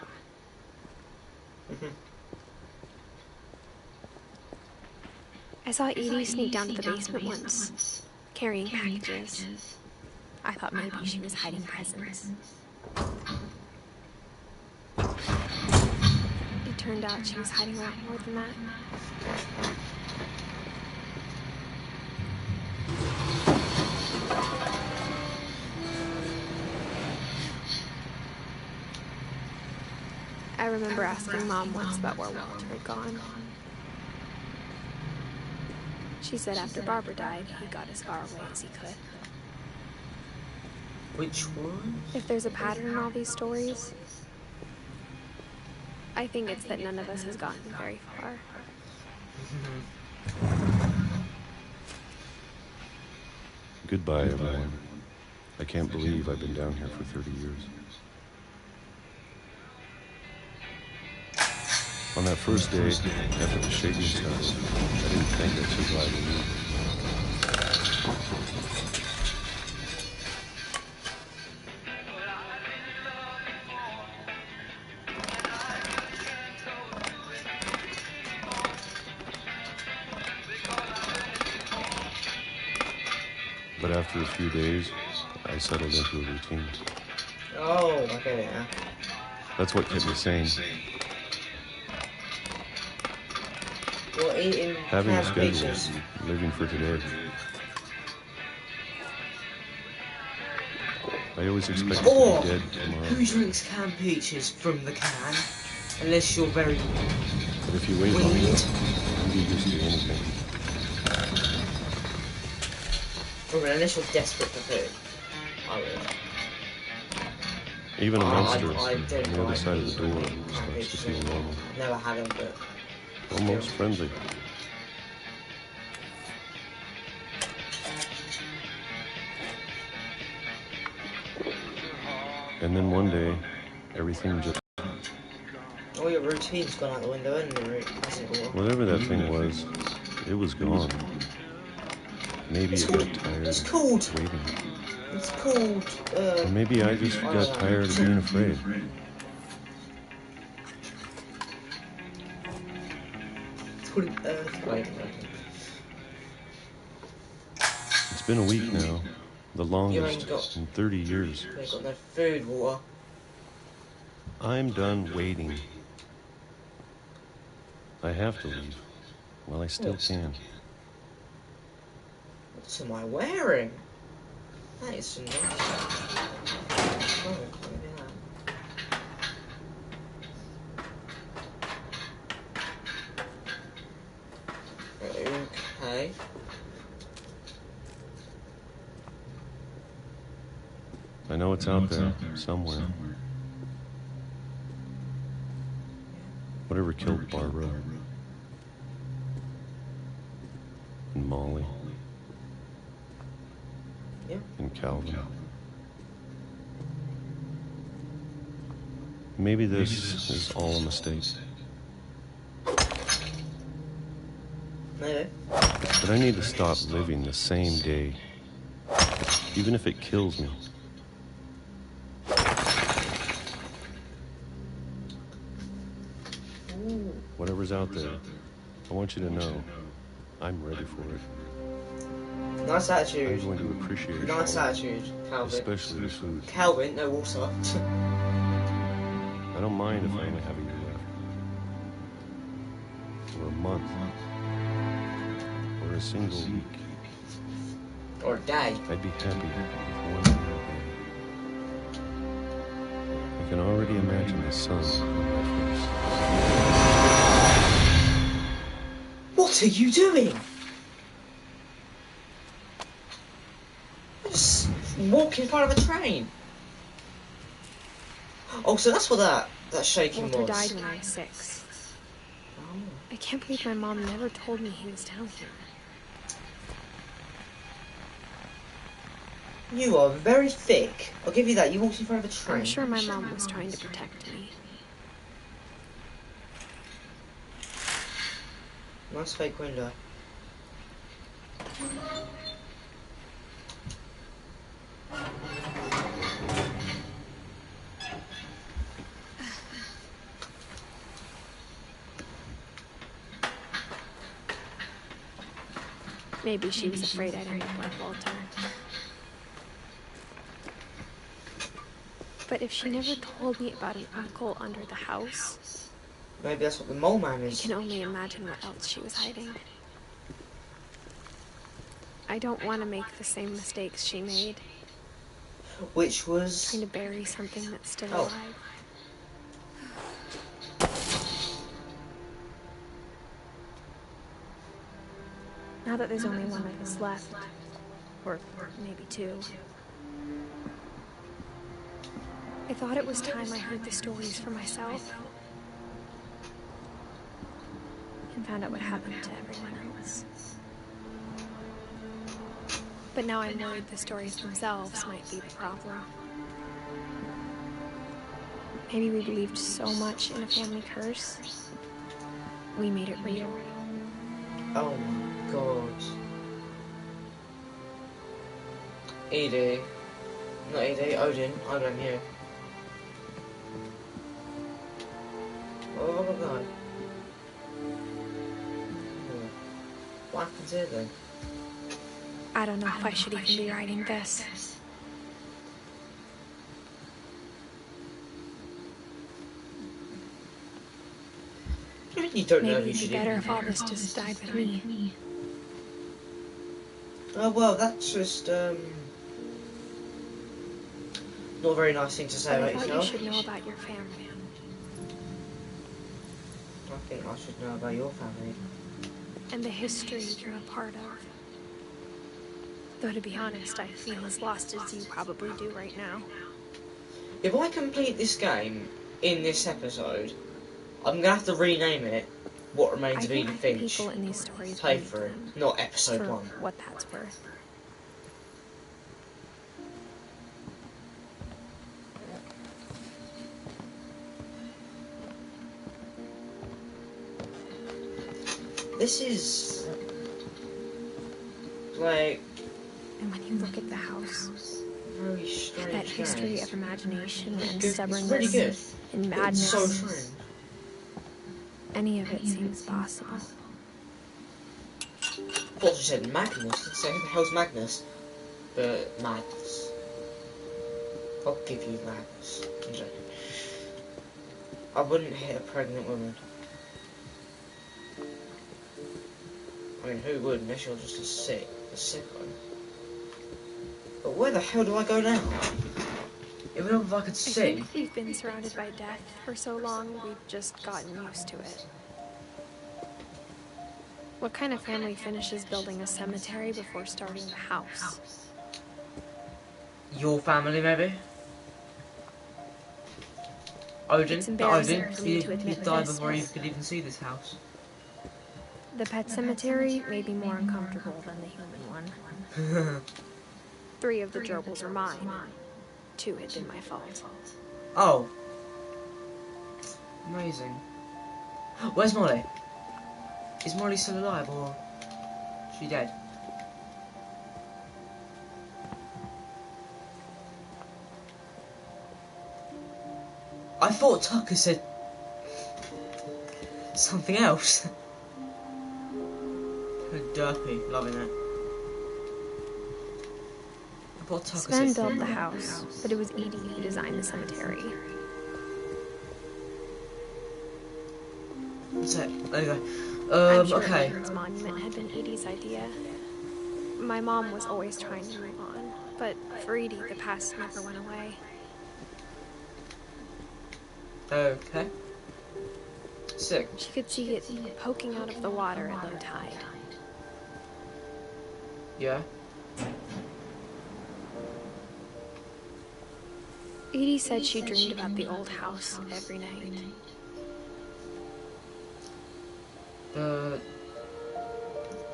B: I saw Edie sneak down to the basement once, carrying packages. I thought maybe she was hiding presents. It turned out she was hiding a lot more than that. I remember asking Mom once about where Walter had gone. She said after Barbara died, he got as far away as he could.
A: Which one?
B: If there's a pattern in all these stories, I think it's that none of us has gotten very far.
J: Goodbye, everyone. I can't believe I've been down here for 30 years. On that first day, after the shaking started, I didn't think I'd survive a week. But after a few days, I settled into a routine.
A: Oh, okay, yeah.
J: That's what kept me sane.
A: Well, eating
J: Having a
A: canned
J: schedule,
A: peaches.
J: living for today. I always expected to be dead tomorrow.
A: Who drinks canned peaches from the can? Unless you're very
J: But if you wait long
A: weird.
J: enough, you get used to anything.
A: Or unless you're desperate for food. I would.
J: Even a monster
A: I
J: on
A: don't
J: the other
A: like
J: side of the door
A: canned
J: starts to
A: peaches.
J: feel normal.
A: Never had them, but
J: Almost friendly. And then one day, everything just...
A: all your routine's gone out the window, and
J: Whatever that thing was, it was gone. Maybe it got tired
A: It's
J: of
A: called.
J: waiting.
A: It's called.
J: Or maybe I just got tired of being afraid.
A: It's called an earthquake.
J: It's been a week now. The longest
A: ain't got-
J: in 30 years.
A: They've got no food, water.
J: I'm done waiting. I have to leave. Well, I still can.
A: What am I wearing? That is some nice. Oh, look at that. Okay.
J: I know it's out there, somewhere. Whatever killed Barbara. And Molly.
A: Yeah.
J: And Calvin. Maybe this is all a mistake.
A: Maybe.
J: But I need to stop living the same day. Even if it kills me.
A: Ooh.
J: Whatever's out there, I want you to know I'm ready for it.
A: Nice attitude.
J: I'm going to appreciate it.
A: Nice attitude, Calvin.
J: Especially the food.
A: Calvin, no water.
J: I don't mind if I only have a year left. Or a month. Or a single week.
A: Or a day.
J: I'd be happy with one more day. I can already imagine the sun on my face.
A: What are you doing? Just walk in front of a train. Oh, so that's what that shaking
B: Walter
A: was.
B: died when I was 6.
A: Oh.
B: I can't believe my mom never told me he was down here.
A: You are very thick. I'll give you that. You walked in front of a train.
B: I'm sure my mom was trying to protect me.
A: Nice fake window.
B: Maybe she was afraid I'd end up like Walter. But if she never told me about an uncle under the house,
A: Maybe that's what the mole man
B: I
A: is.
B: can only imagine what else she was hiding. I don't want to make the same mistakes she made.
A: Which was...
B: Trying to bury something that's still
A: Oh.
B: alive. Now that there's only one of us left, or maybe 2, I thought it was time I heard the stories for myself and found out what happened to everyone else. But now I'm worried the stories themselves might be the problem. Maybe we believed so much in a family curse, we made it real.
A: Oh my god. Edie. Not Edie, Odin. I blame you. Oh my god. What happens here then?
B: I don't know if I should even be writing this.
A: You don't know
B: Maybe
A: if you
B: it'd
A: should
B: be better
A: even...
B: if all this just died with me.
A: Oh well, that's just not a very nice thing to say
B: But I
A: about
B: thought
A: yourself.
B: you should know about your family.
A: I think I should know about your family.
B: And the history you're a part of. Though to be honest, I feel as lost as you probably do right now.
A: If I complete this game in this episode, I'm gonna have to rename it What Remains of
B: I
A: Edith
B: think
A: Finch.
B: people in these stories
A: Playthrough, not episode
B: for
A: 1.
B: what that's worth.
A: This is like
B: And when you look at the house,
A: very strange.
B: that history of imagination and
A: It's
B: stubbornness
A: really good.
B: and
A: It's
B: madness,
A: so strange.
B: any of it seems possible.
A: I thought you said Magnus. So who the hell's Magnus? But Magnus. I'll give you Magnus. I'm joking. I wouldn't hit a pregnant woman. I mean, who would unless you're just a sick one. But where the hell do I go now? Even if I could
B: I
A: sing.
B: think we've been surrounded by death for so long, we've just gotten used to it. What kind of family finishes building a cemetery before starting the house?
A: Your family, maybe? Odin?
B: It's embarrassing
A: Odin?
B: for me to
A: He
B: admit
A: died
B: this,
A: before you
B: but
A: could even see this house.
B: the pet cemetery may be more uncomfortable than the human one. 3 of the gerbils are mine. 2 had been my fault.
A: Oh. Amazing. Where's Molly? Is Molly still alive or is she dead? I thought Tucker said something else. Derpy, loving it. I thought Tucker
B: Sven
A: said
B: built the house, but it was Edie who designed the cemetery.
A: That's it. There you
B: I'm
A: go.
B: sure
A: Okay.
B: Edward's monument had been Edie's idea. My mom was always trying to move on, but for Edie, the past never went away.
A: Okay. Sick.
B: She could see it poking out of the water at low tide.
A: Yeah.
B: Edie said she dreamed about the old house every night.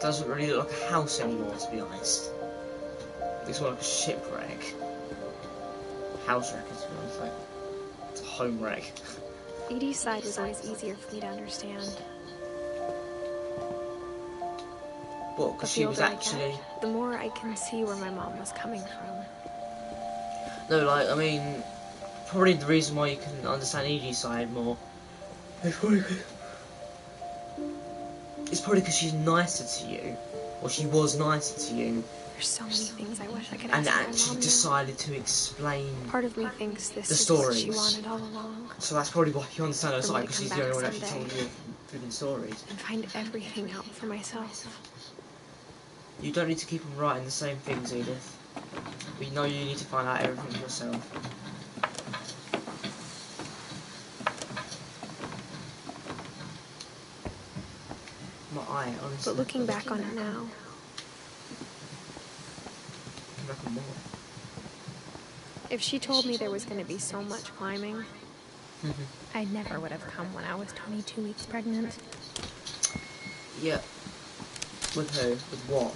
A: Doesn't really look like a house anymore, to be honest. It's more like a shipwreck. House wreck, to be honest. Like, it's a home wreck.
B: Edie's side was always easier for me to understand.
A: What?
B: But
A: Because
B: the
A: she was
B: older I
A: actually.
B: get, the more I can see where my mom was coming from.
A: No, like, I mean, probably the reason why you can understand Edie's side more is probably because she's nicer to you, or she was nicer to you,
B: There's so many things I wish I could
A: and
B: ask my
A: actually
B: mom.
A: decided to explain.
B: Part of me thinks this
A: the
B: is what she
A: stories.
B: wanted all along.
A: So that's probably why you understand her
B: For
A: side,
B: me to
A: because
B: come
A: she's the
B: back
A: only one actually
B: someday.
A: telling you freaking stories.
B: And find everything out for myself.
A: You don't need to keep on writing the same things, Edith. We know you need to find out everything for yourself. My eye, honestly.
B: But looking back on it now,
A: Looking back on more.
B: if she told me there was going to be so much climbing, I never would have come when I was 22 weeks pregnant.
A: Yeah. With who? With what?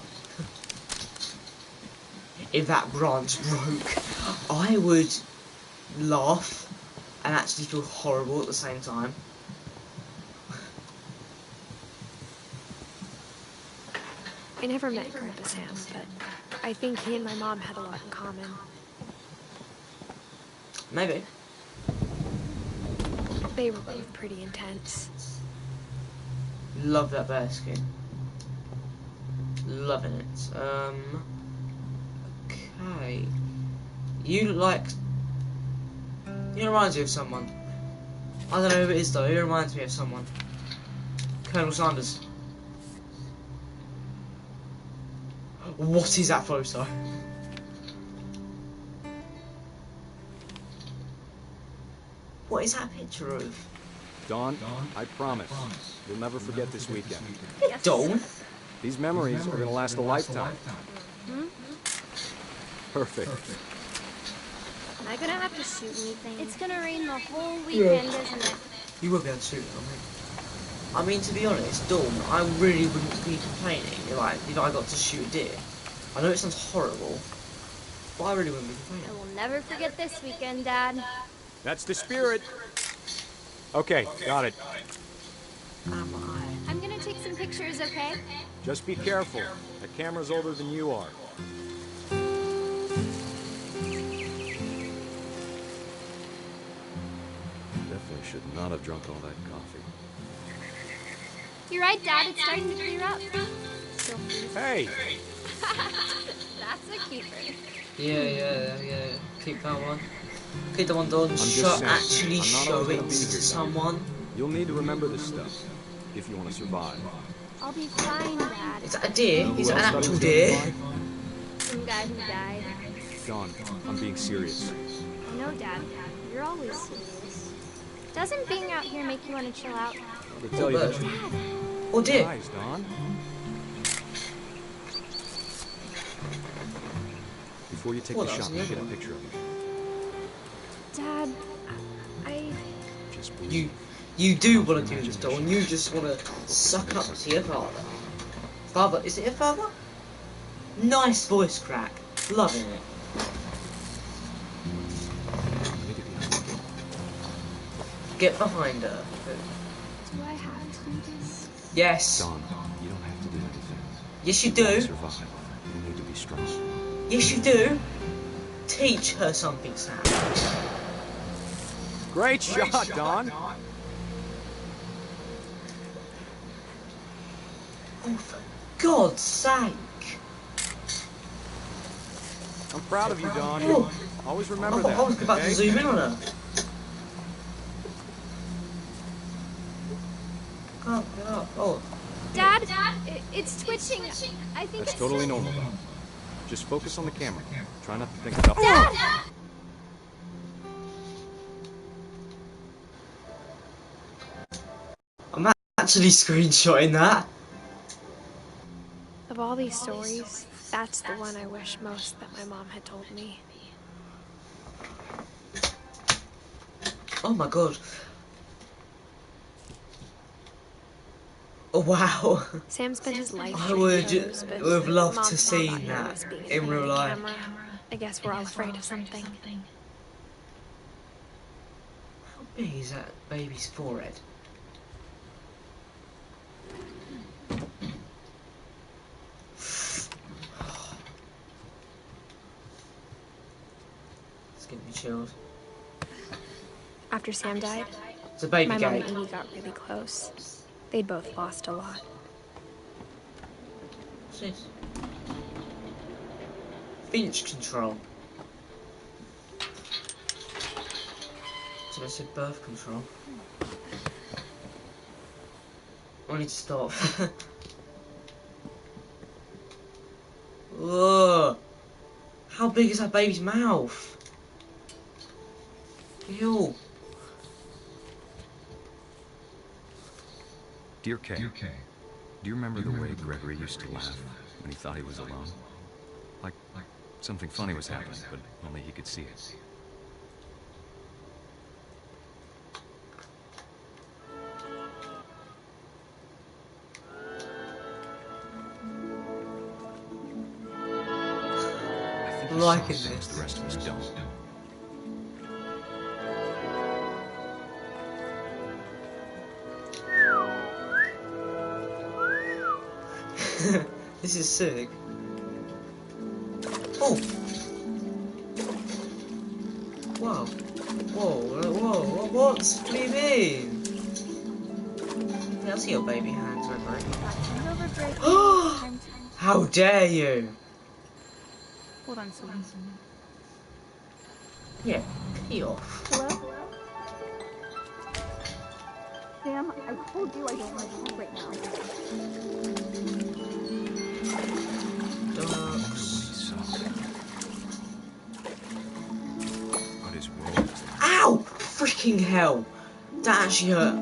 A: If that branch broke, I would laugh and actually feel horrible at the same time.
B: I never met Grandpa Sam, but I think he and my mom had a lot in common.
A: Maybe.
B: They were both pretty intense.
A: Love that bear skin. Loving it. Okay. You look like... You reminds me of someone. I don't know who it is though. He reminds me of someone. Colonel Sanders. What is that photo? What is that picture of?
K: Dawn, I promise, you'll never forget this weekend.
A: Dawn?
K: These memories are going to last a lifetime. Perfect.
E: Am I gonna have to shoot anything? It's gonna rain the whole weekend, isn't it?
A: You will be able to shoot it on me. I mean, to be honest, Dawn, I really wouldn't be complaining if I got to shoot a deer. I know it sounds horrible, but I really wouldn't be complaining.
E: I will never forget this weekend, Dad.
K: That's the spirit. Okay, got it.
E: I'm gonna take some pictures, okay?
K: Just be careful. That camera's older than you are.
J: Definitely should not have drunk all that coffee.
E: You're right, Dad. It's starting to clear up.
K: Hey!
E: That's a keeper.
A: Yeah. Keep that one. Okay, the one done. Actually
K: I'm not
A: show
K: always
A: it
K: gonna be
A: to
K: here, Dad.
A: someone.
K: You'll need to remember this stuff if you want to survive.
I: I'll be fine, Dad.
A: Is that a deer?
K: You know
A: Is
K: who
A: that an
K: else
A: actual
K: thought he was gonna
A: deer?
K: survive?
E: Some guy who died.
K: Dawn, I'm being serious.
I: I know, Dad. You're always serious. Doesn't being out here make you want to chill out?
K: To tell you the truth.
A: Oh dear.
K: Guys, Dawn. Before you take the shot, let me get a picture of you.
I: Dad, I...
K: Just breathe.
A: You do want to do this, Dawn. You just want to suck up to your father. Father, is it your father? Nice voice crack. Loving it. Get behind her.
I: Do I have to do this?
A: Yes.
K: Dawn, you don't have to do anything.
A: Yes, you
K: To
A: do.
K: survive, you need to be strong.
A: Yes, you do. Teach her something, Sam.
K: Great shot, Dawn.
A: Oh, for God's sake.
K: I'm proud of you, Dawn.
A: Oh.
K: Always remember
A: I
K: that.
A: was about to zoom in on her. Can't get up. Oh.
I: Dad, it's twitching. I think
K: That's
I: it's
K: totally normal, Dawn. Just focus on the camera. Try not to think about.
I: Dad!
A: I'm actually screenshotting that.
B: Of all these stories, that's the one I wish most that my mom had told me.
A: Oh my God. Oh wow.
B: Sam spent his life
A: I
B: shooting
A: would
B: photos, but
A: have loved
B: Mom
A: to
B: thought
A: see
B: about
A: that
B: nervous being
A: in
B: front of
A: real
B: the
A: life.
B: camera. I guess we're all afraid of something.
A: How big is that baby's forehead? It's giving me chills.
B: After Sam died,
A: It's a baby
B: my mom and
A: gate.
B: Edie got really close. They'd both lost a lot.
A: What's this? Finch control. So I said birth control. I need to stop. Whoa! How big is that baby's mouth? Ew.
K: Dear Kay, do you remember the way Gregory used to laugh when he thought he was alone? Like something funny was happening, but only he could see it.
A: I'm liking
K: Things
A: this.
K: the rest of us don't.
A: This is sick. Oh! Wow. Whoa, what do you mean? Yeah, I'll see your baby hands, remember? How dare you!
I: Hold on, sweetie.
A: Yeah, pee off.
I: Hello? Sam, I told you I don't want to talk right now.
K: What is wrong?
A: Ow! Freaking hell! That actually hurt.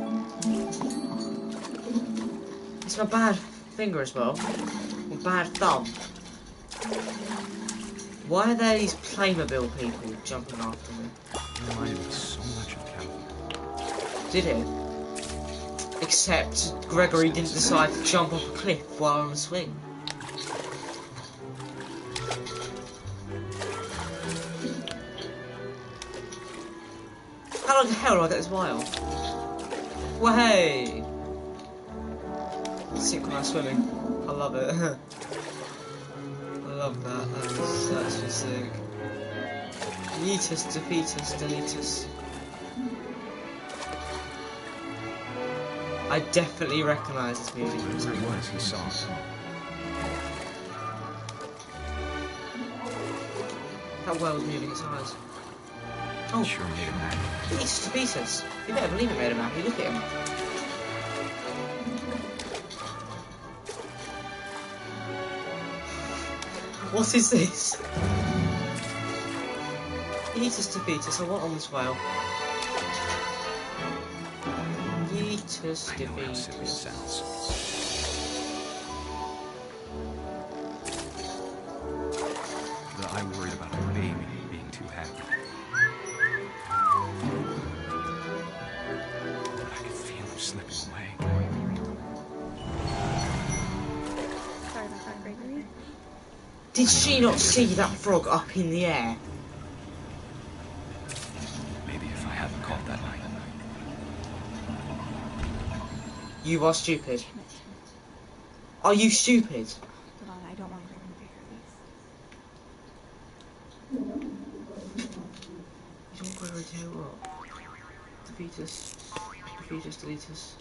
A: It's my bad finger as well. My bad thumb. Why are there these Playmobil people jumping after me?
K: It reminded me so much of Calvin.
A: Did it? Except Gregory didn't decide to jump off a cliff while on a swing. How the hell do I get this wild? Way! Synchronized swimming. I love it. I love that. That's just sick. Yeetus, defeatus, deletus. I definitely recognise this music.
K: Whatever it was, he saw.
A: That whale was moving its eyes. Oh,
K: Sure made him happy.
A: it's to pieces. You better believe it made him happy. Look at him. What is this? Yeetus to Beatus, I want on this whale. Yeetus to
K: I know how silly it
A: Beatus.
K: sounds. I worried about my baby being too happy. But I could feel him slipping away.
B: Sorry about that, Gregory.
A: Did she not see that frog up in the air?
K: Maybe if I hadn't called that night.
A: You are stupid. Are you stupid?
I: Hold on, I don't want Gregory to hear this.
A: You don't want Gregory to hear what? Defeat us. Defeat us, delete us.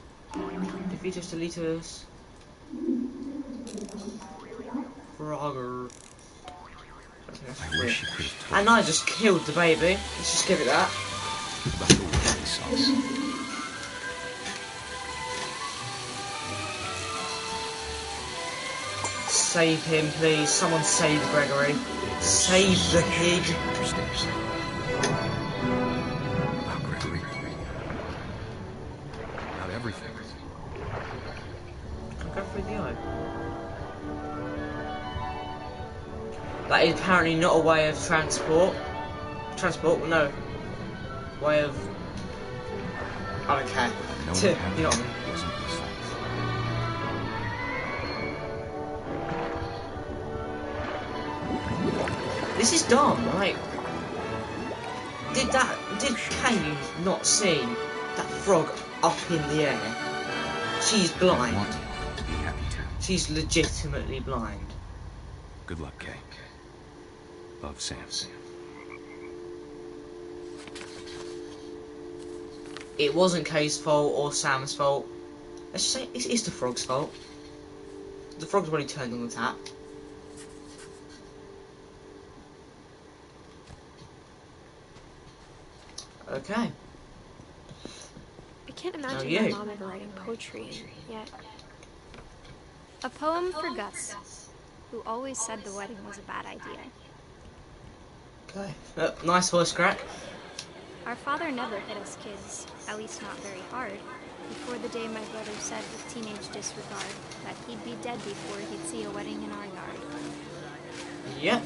A: Defeat us, delete us. Frogger.
K: I wish you could have told
A: And I just killed the baby. Let's just give it that.
K: about the way sauce.
A: Save him, please. Someone save Gregory. Save the pig.
K: About Gregory. About everything.
A: I'll go through the eye. That is apparently not a way of transport. Transport? No. Way of... I don't care.
K: No
A: You
K: one
A: know what I mean?
K: wasn't his fault.
A: This is dumb, like... Did Kay not see that frog up in the air? She's
K: I
A: blind.
K: want him to be happy too.
A: She's legitimately blind.
K: Good luck, Kay. Love, Sam.
A: It wasn't Kay's fault or Sam's fault. Let's just say it's the frog's fault. The frog's already turned on the tap. Okay.
B: I can't imagine
A: you.
B: my mom ever writing poetry, and yet
E: A poem for Gus, who always said the wedding was a bad idea.
A: Okay. Nice voice crack.
E: Our father never hit us kids, at least not very hard, before the day my brother said with teenage disregard that he'd be dead before he'd see a wedding in our yard.
A: Yep.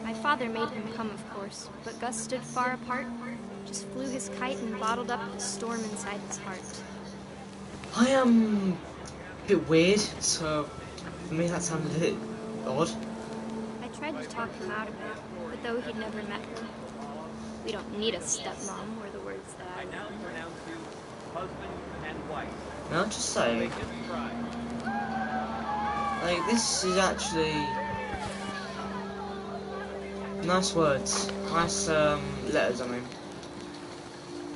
E: My father made him come, of course, but Gus stood far apart, just flew his kite and bottled up the storm inside his heart.
A: I am a bit weird, so for me that sounded a bit odd.
E: I tried to talk him out of it, but though he'd never met her. We don't need a stepmom, were the words that I
G: now
E: remember.
G: pronounce you husband and wife.
A: Now just say, like this is actually nice words, nice letters. I mean,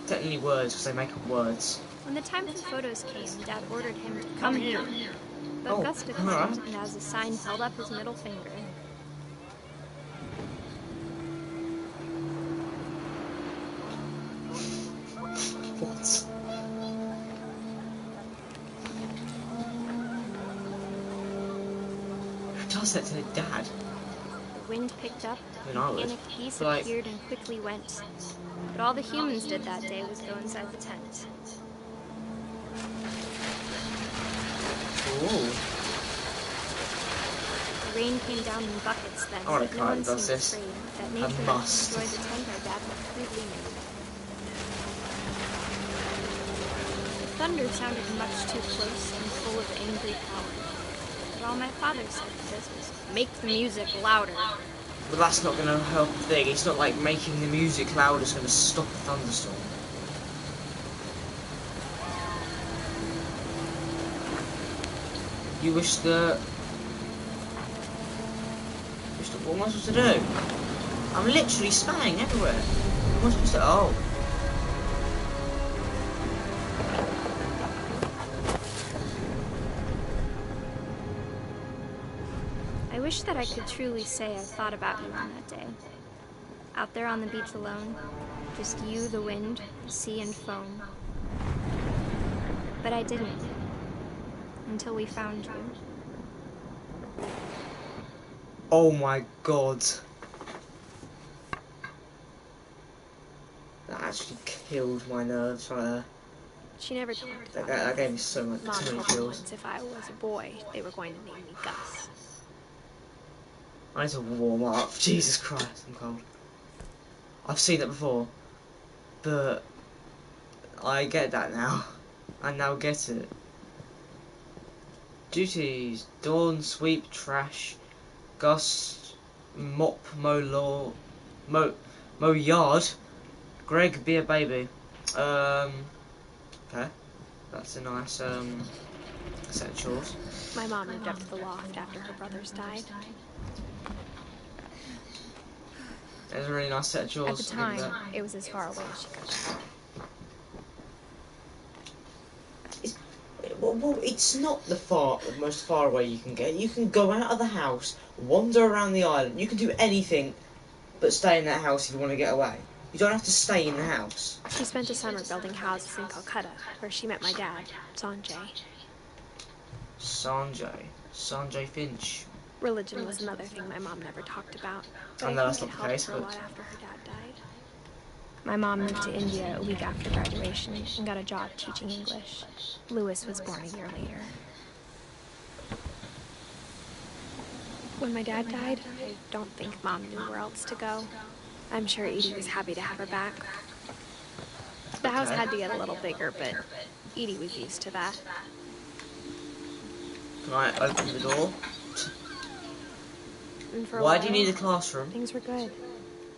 A: technically words because they make up words.
E: When the time for photos came, Dad ordered him to come here. But
A: Oh,
E: Gus declined,
A: alright.
E: and as a sign held up his middle finger.
A: What? Who does that to their dad?
E: The wind picked up,
A: I mean, I would.
E: panicked geese
A: Like-
E: appeared and quickly went. But all the humans did that day was go inside the tent.
A: Ooh.
E: The rain came down in buckets then,
A: Oh,
E: but no one
A: does
E: seemed
A: this.
E: afraid that
A: I
E: nature might
A: must.
E: destroy the tent our dad had crudely made. The thunder sounded much too close and full of angry power. But all my father said to this was, make the music louder.
A: But that's not going to help a thing. It's not like making the music louder is going to stop a thunderstorm. You wish the... What am I supposed to do? I'm literally spamming everywhere. What am I supposed to... Oh.
E: I wish that I could truly say I thought about you on that day. Out there on the beach alone, just you, the wind, the sea, and foam. But I didn't. Until we found you.
A: Oh my god. That actually killed my nerves right there.
B: She never talked about
A: That gave me so much,
B: Mom
A: too many
B: told me
A: chills.
B: once if I was a boy, they were going to name me Gus.
A: I need to warm up. Jesus Christ, I'm cold. I've seen it before, but I get that now. I now get it. Duties: dawn, sweep, trash, Gus, mop, mow yard. Greg, be a baby. Okay, that's a nice set of chores.
B: My mom moved up to the loft after her brothers died.
A: There's a really nice set of chores.
B: At the time, it was as far away as she could.
A: Well, it's not the most far away you can get. You can go out of the house, wander around the island. You can do anything but stay in that house if you want to get away. You don't have to stay in the house.
B: She spent a summer building houses in Calcutta, where she met my dad, Sanjay.
A: Sanjay Finch.
B: Religion was another thing my mom never talked about. But
A: I know that's
B: think
A: not
B: it
A: the case,
B: helped her a
A: but
B: lot after her dad died. My mom moved to India a week after graduation and got a job teaching English. Lewis was born a year later. When my dad died, I don't think Mom knew where else to go. I'm sure Edie was happy to have her back. The house had to get a little bigger, but Edie was used to that.
A: Can I open the door?
B: And for a
A: Why
B: while,
A: do you need a classroom?
B: things were good.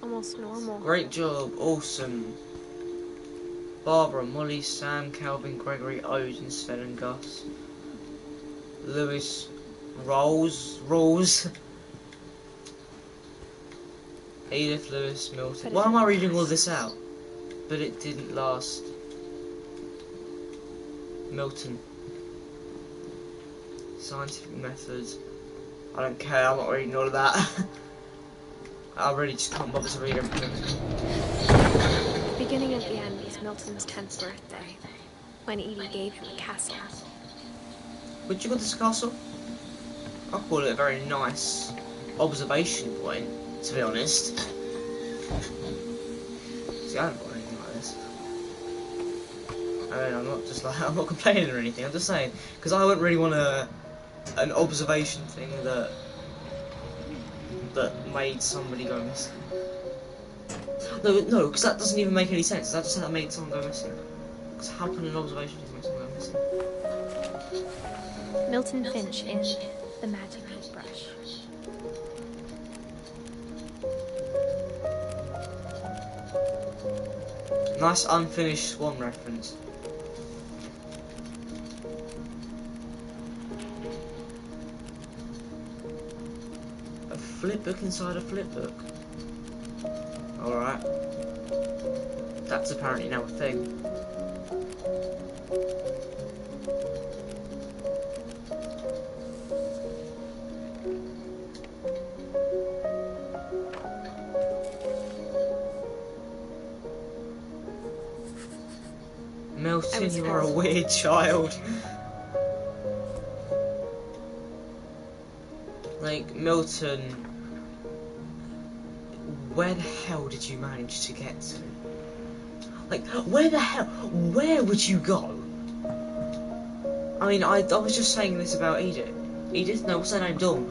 B: Almost normal.
A: Great job, awesome. Barbara, Molly, Sam, Calvin, Gregory, Odin, Sven and Gus. Lewis, Rolls. Edith, Lewis, Milton. Why am I reading all this out? But it didn't last. Milton. Scientific methods. I don't care, I'm not reading all of that. I really just can't bother to read everything.
B: The beginning of the end was Milton's 10th birthday, when Edie gave him a castle.
A: Would you call this a castle? I'll call it a very nice observation point, to be honest. See, I haven't got anything like this. I mean, I'm not complaining or anything, I'm just saying, because I wouldn't really want an observation thing that made somebody go missing. No, because that doesn't even make any sense. That just said that made someone go missing. Because how can an observation thing make someone go missing?
B: Milton Finch in The Magic Paintbrush.
A: Nice unfinished Swan reference. A flip book inside a flip book. Alright. That's apparently now a thing. Milton, you are a weird child. Like, Milton, where the hell did you manage to get to? Like, where would you go? I mean, I was just saying this about Edith. Edith? No, what's her name? Dawn.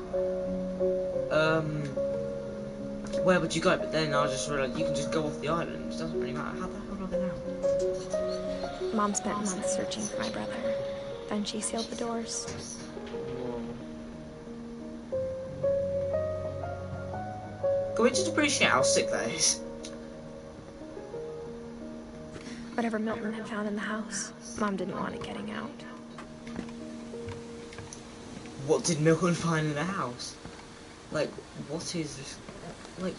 A: Where would you go? But then I just realised you can just go off the island. It doesn't really matter. How the hell do I get out?
B: Mom spent months searching for my brother. Then she sealed the doors.
A: Can we just appreciate how sick that is?
B: Whatever Milton had found in the house, Mom didn't want it getting out.
A: What did Milton find in the house? Like, what is this? Like,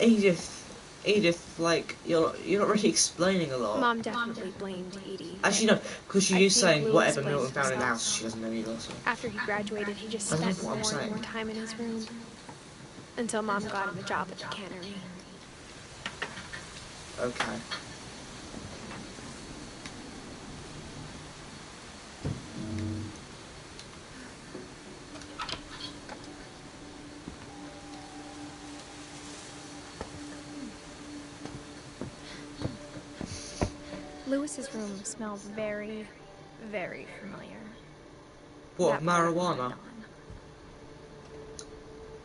A: Edith Edith, like, you're not really explaining a lot.
B: Mom definitely blamed Edie.
A: Actually, no, because she is saying
B: Louis
A: whatever
B: blamed
A: Milton found in the
B: himself.
A: house, she doesn't know either. So.
B: After he graduated, he just
A: That's
B: spent
A: what I'm
B: more and
A: saying.
B: more time in his room. Until Mom got him a job at the cannery.
A: Okay.
B: Lewis's room smelled very, very familiar.
A: What,
B: That part of
A: marijuana?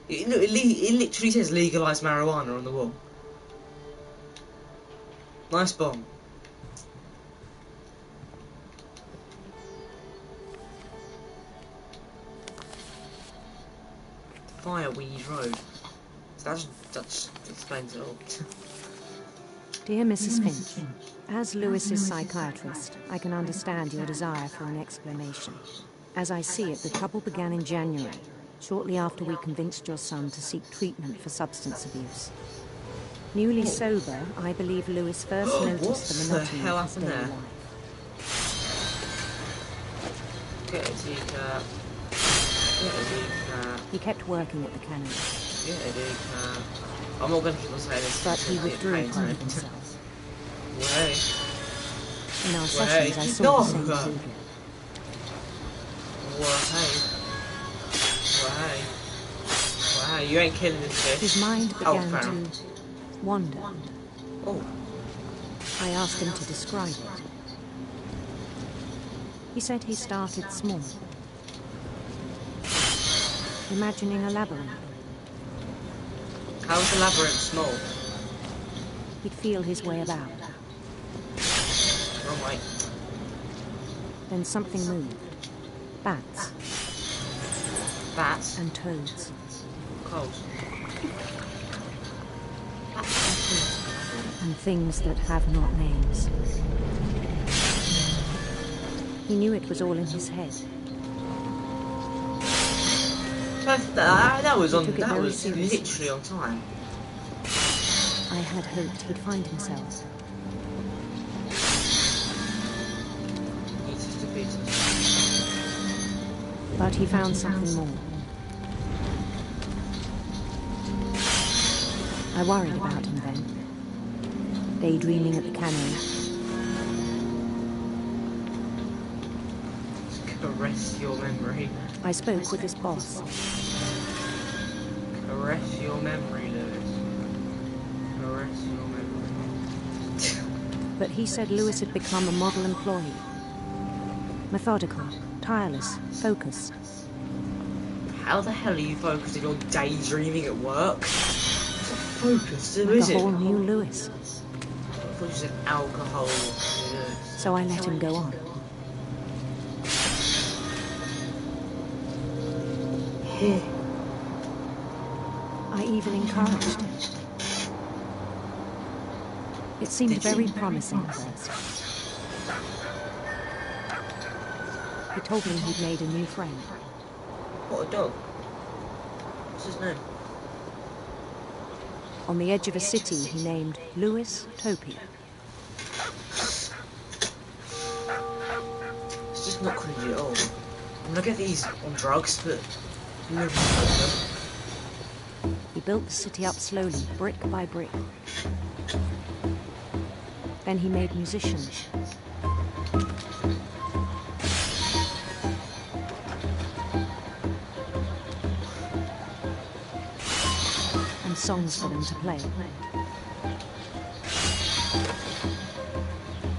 B: it
A: It literally says legalized marijuana on the wall. Nice bomb. Fireweed Road. So that explains it all.
L: Dear Mrs. Finch, as Lewis's psychiatrist, I can understand your desire for an explanation. As I see it, the trouble began in January, shortly after we convinced your son to seek treatment for substance abuse. Newly sober, I believe Lewis first noticed the monotony of his daily life.
A: Get a teacup. Get a teacup.
L: He kept working at the cannery.
A: Get a teacup. I'm not going to say this.
L: But he withdrew part of himself.
A: Way.
L: In our sessions, I saw the same behavior.
A: Wow, you ain't killing this fish.
L: His mind began to wander.
A: Oh.
L: I asked him to describe it. He said he started small, imagining a labyrinth.
A: How is the labyrinth small?
L: He'd feel his way about.
A: Wrong way.
L: Then something moved. Bats.
A: Bats?
L: And toads.
A: Cold.
L: And things that have not names. He knew it was all in his head.
A: That was
L: seriously.
A: literally on time.
L: I had hoped he'd find himself. But he found something more. I worried about him then, daydreaming at the cannery.
A: Caress your memory.
L: I spoke with his boss.
A: Caress your memory, Lewis. Caress your memory.
L: But he said Lewis had become a model employee. Methodical, tireless, focused.
A: How the hell are you focused if you're daydreaming at work? Focused,
L: Like
A: is
L: a
A: it?
L: whole new Lewis.
A: I thought you said alcohol.
L: So I let him go on. I even encouraged him. It seemed very promising at first. He told me he'd made a new friend.
A: What a dog. What's his name?
L: On the edge of a city he named Louis Topia.
A: It's just not creepy at all. I'm gonna get these on drugs, but
L: He built the city up slowly, brick by brick. Then he made musicians. And songs for them to play.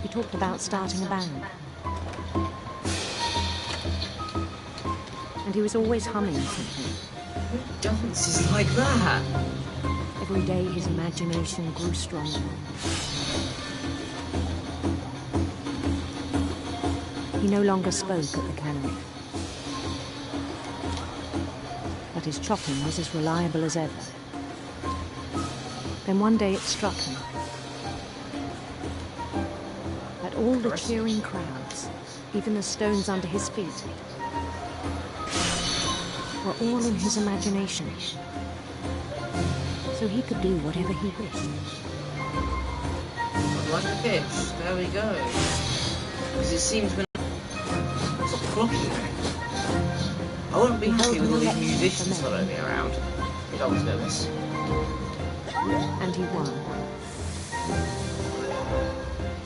L: He talked about starting a band. And he was always humming something.
A: who dances like that?
L: Every day his imagination grew stronger. He no longer spoke at the cannery. But his chopping was as reliable as ever. Then one day it struck him that all the cheering crowds, even the stones under his feet, were all in his imagination. So he could do whatever he wished.
A: like a fish. There we go. Because it seems when stop clocking me. I wouldn't be happy with all these musicians following me around if I was Lewis.
L: And he won.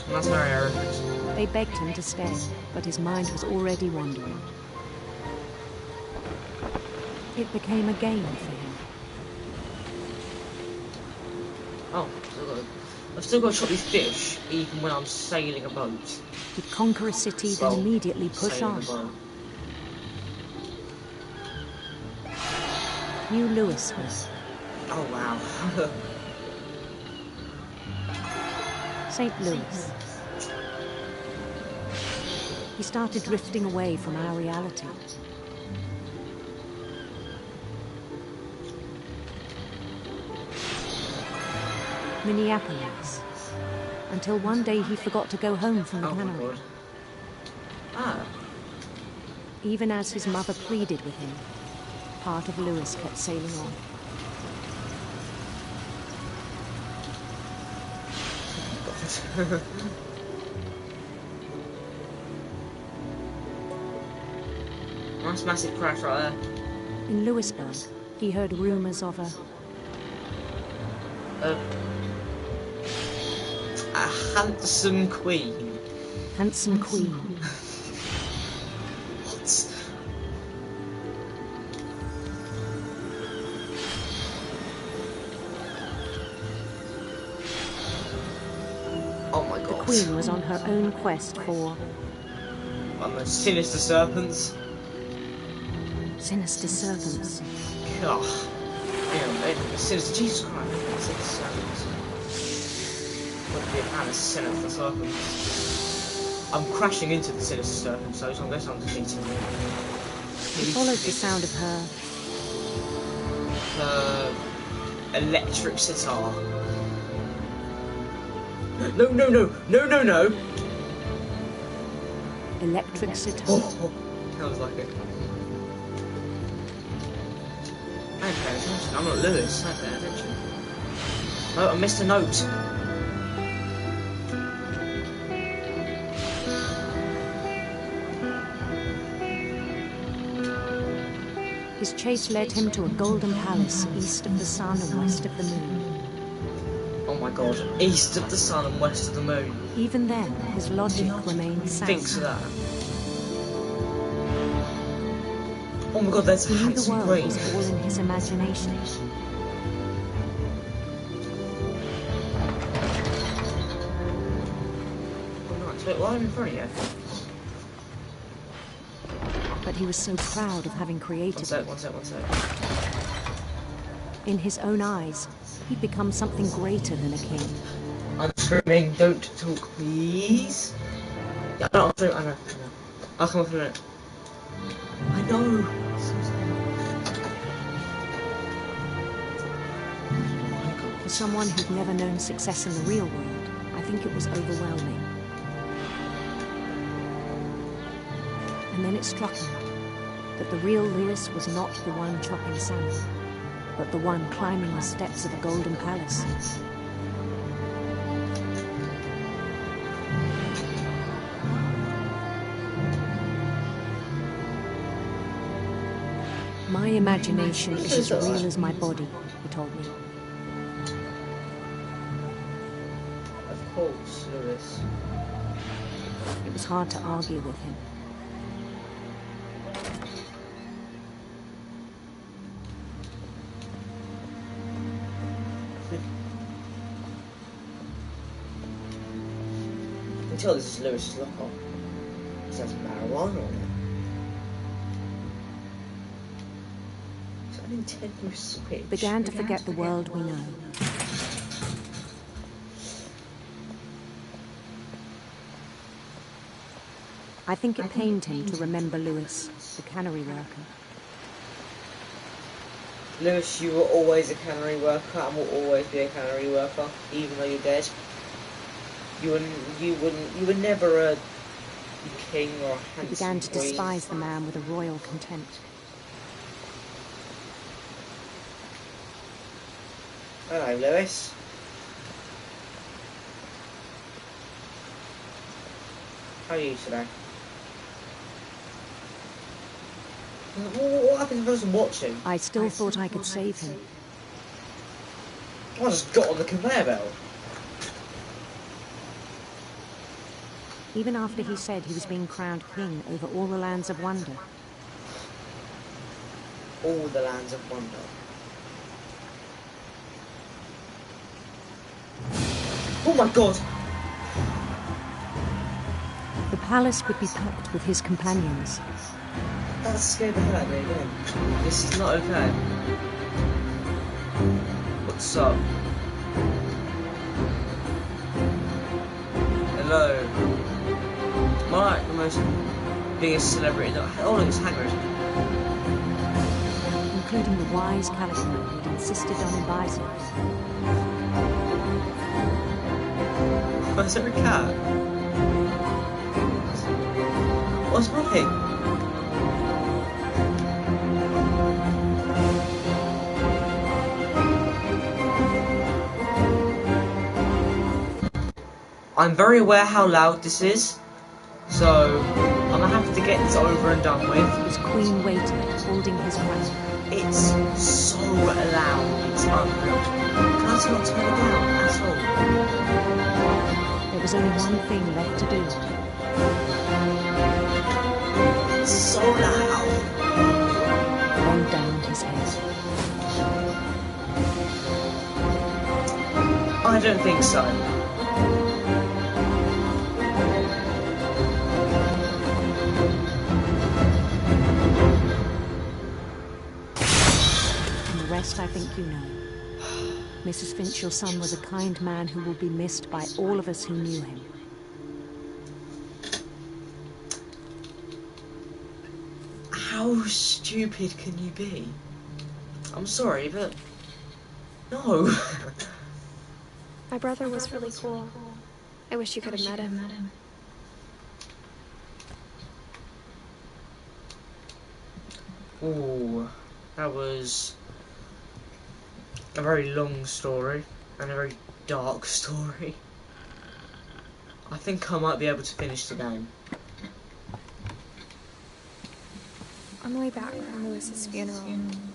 A: And that's very arrogant.
L: They begged him to stay, but his mind was already wandering. It became a game for him.
A: Oh, I've still got to shot these fish, even when I'm sailing a boat.
L: He'd conquer a city, then immediately push on. New Louisville.
A: Oh wow.
L: St. Louis. He started drifting away from our reality. Minneapolis. Until one day he forgot to go home from the cannery.
A: Ah.
L: Even as his mother pleaded with him, part of Lewis kept sailing on.
A: Nice massive crash right there.
L: In Louisburg, he heard rumors of a
A: handsome queen.
L: Handsome queen.
A: What? Oh my god.
L: The queen was on her own quest for...
A: On the sinister serpents.
L: Sinister serpents.
A: God. Sinister Jesus Christ. Sinister serpents. Wouldn't be a fan of sinister serpents. I'm crashing into the sinister serpent, so I'm guessing I'm defeating him.
L: He followed the sound of her...
A: electric sitar. No, no, no, no, no, no!
L: Electric sitar.
A: Oh, sounds like it. I ain't paying attention. I'm not Lewis. I ain't paying attention. Oh, I missed a note.
L: His chase led him to a golden palace east of the sun and west of the moon.
A: Oh my god, east of the sun and west of the moon.
L: Even then, his logic remained sound.
A: Thinks of that. Oh my god, there's a
L: He knew the
A: handsome
L: world
A: queen.
L: was all in his imagination.
A: Oh nice, wait, why am I in front of you?
L: But he was so proud of having created it.
A: One sec.
L: In his own eyes, he'd become something greater than a king.
A: I'm screaming, don't talk, please. Yeah, I know. I'll come up in a minute. I know.
L: For someone who'd never known success in the real world, I think it was overwhelming. And then it struck him that the real Lewis was not the one chopping salmon, but the one climbing the steps of a golden palace. My imagination is as real as my body, he told me.
A: Of course, Lewis.
L: It was hard to argue with him.
A: You can tell this is Lewis's locker. It has marijuana on it. Is that an Nintendo Switch?
L: Began to forget the world we know. I think it pained him to remember Lewis, the cannery worker.
A: Lewis, you were always a cannery worker and will always be a cannery worker, even though you're dead. You were never a king or a handsome
L: He began to
A: queen.
L: despise the man with a royal contempt.
A: Hello, Lewis. How are you today? What happened to the person watching?
L: I still thought I could save him.
A: I just got on the conveyor belt.
L: Even after he said he was being crowned king over all the lands of wonder.
A: All the lands of wonder. Oh my god!
L: The palace would be packed with his companions.
A: That scared the hell out of me again. This is not okay. What's up? Hello. Am I like the most biggest celebrity that... Oh look, it's Hagrid.
L: Including the wise Calico who'd insisted on advising.
A: Oh, is there a cat? What's running? I'm very aware how loud this is, so I'm gonna have to get this over and done with.
L: His queen waited, holding his breath.
A: It's so loud, it's unreal. Can I not turn it down at all?
L: There was only one thing left to do.
A: It's so loud.
L: Then downed his head.
A: I don't think so.
L: I think you know. Mrs. Finch, your son was a kind man who will be missed by all of us who knew him.
A: How stupid can you be? I'm sorry, but... No!
B: My brother was really cool. I wish you could have met him.
A: Ooh, that was... a very long story, and a very dark story. I think I might be able to finish the game.
B: On the way back from Lewis's funeral,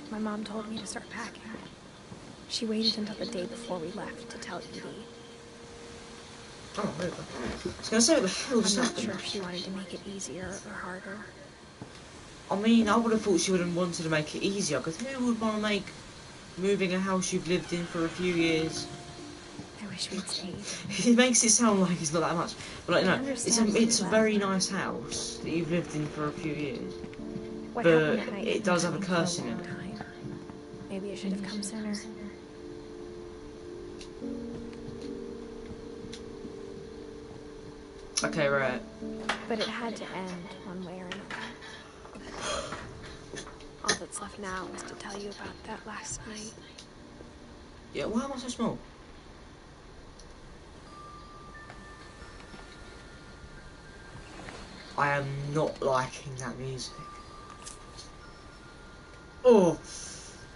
B: my mom told me to start packing. She waited until the day before we left to tell Edie.
A: Oh, wait. I was going to say, what the hell just
B: I'm not
A: happened?
B: sure if she wanted to make it easier or harder.
A: I mean, I would have thought she would have wanted to make it easier, because who would want to make moving a house you've lived in for a few years?
B: I wish we'd stayed.
A: It makes it sound like it's not that much, but like, no, it's a very nice house that you've lived in for a few years.
B: What
A: But
B: happened at night
A: it does have a
B: for
A: curse in
B: long
A: it.
B: time. Maybe it should have come sooner.
A: Okay, right.
B: But it had to end one way or another. All that's left now is to tell you about that last night.
A: Yeah, why am I so small? I am not liking that music. Oh,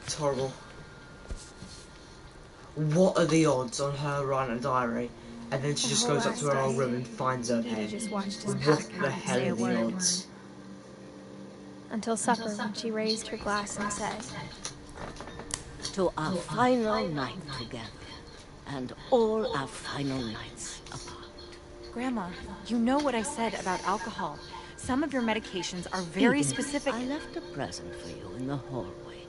A: it's horrible. What are the odds on her writing a diary, and then she just goes up to her old room and finds her pen? What the hell are the odds?
B: Until supper, when she raised her glass and said,
M: "To our final night together, and all our final nights apart."
N: Grandma, you know what I said about alcohol. Some of your medications are very
M: Edith,
N: specific.
M: I left a present for you in the hallway.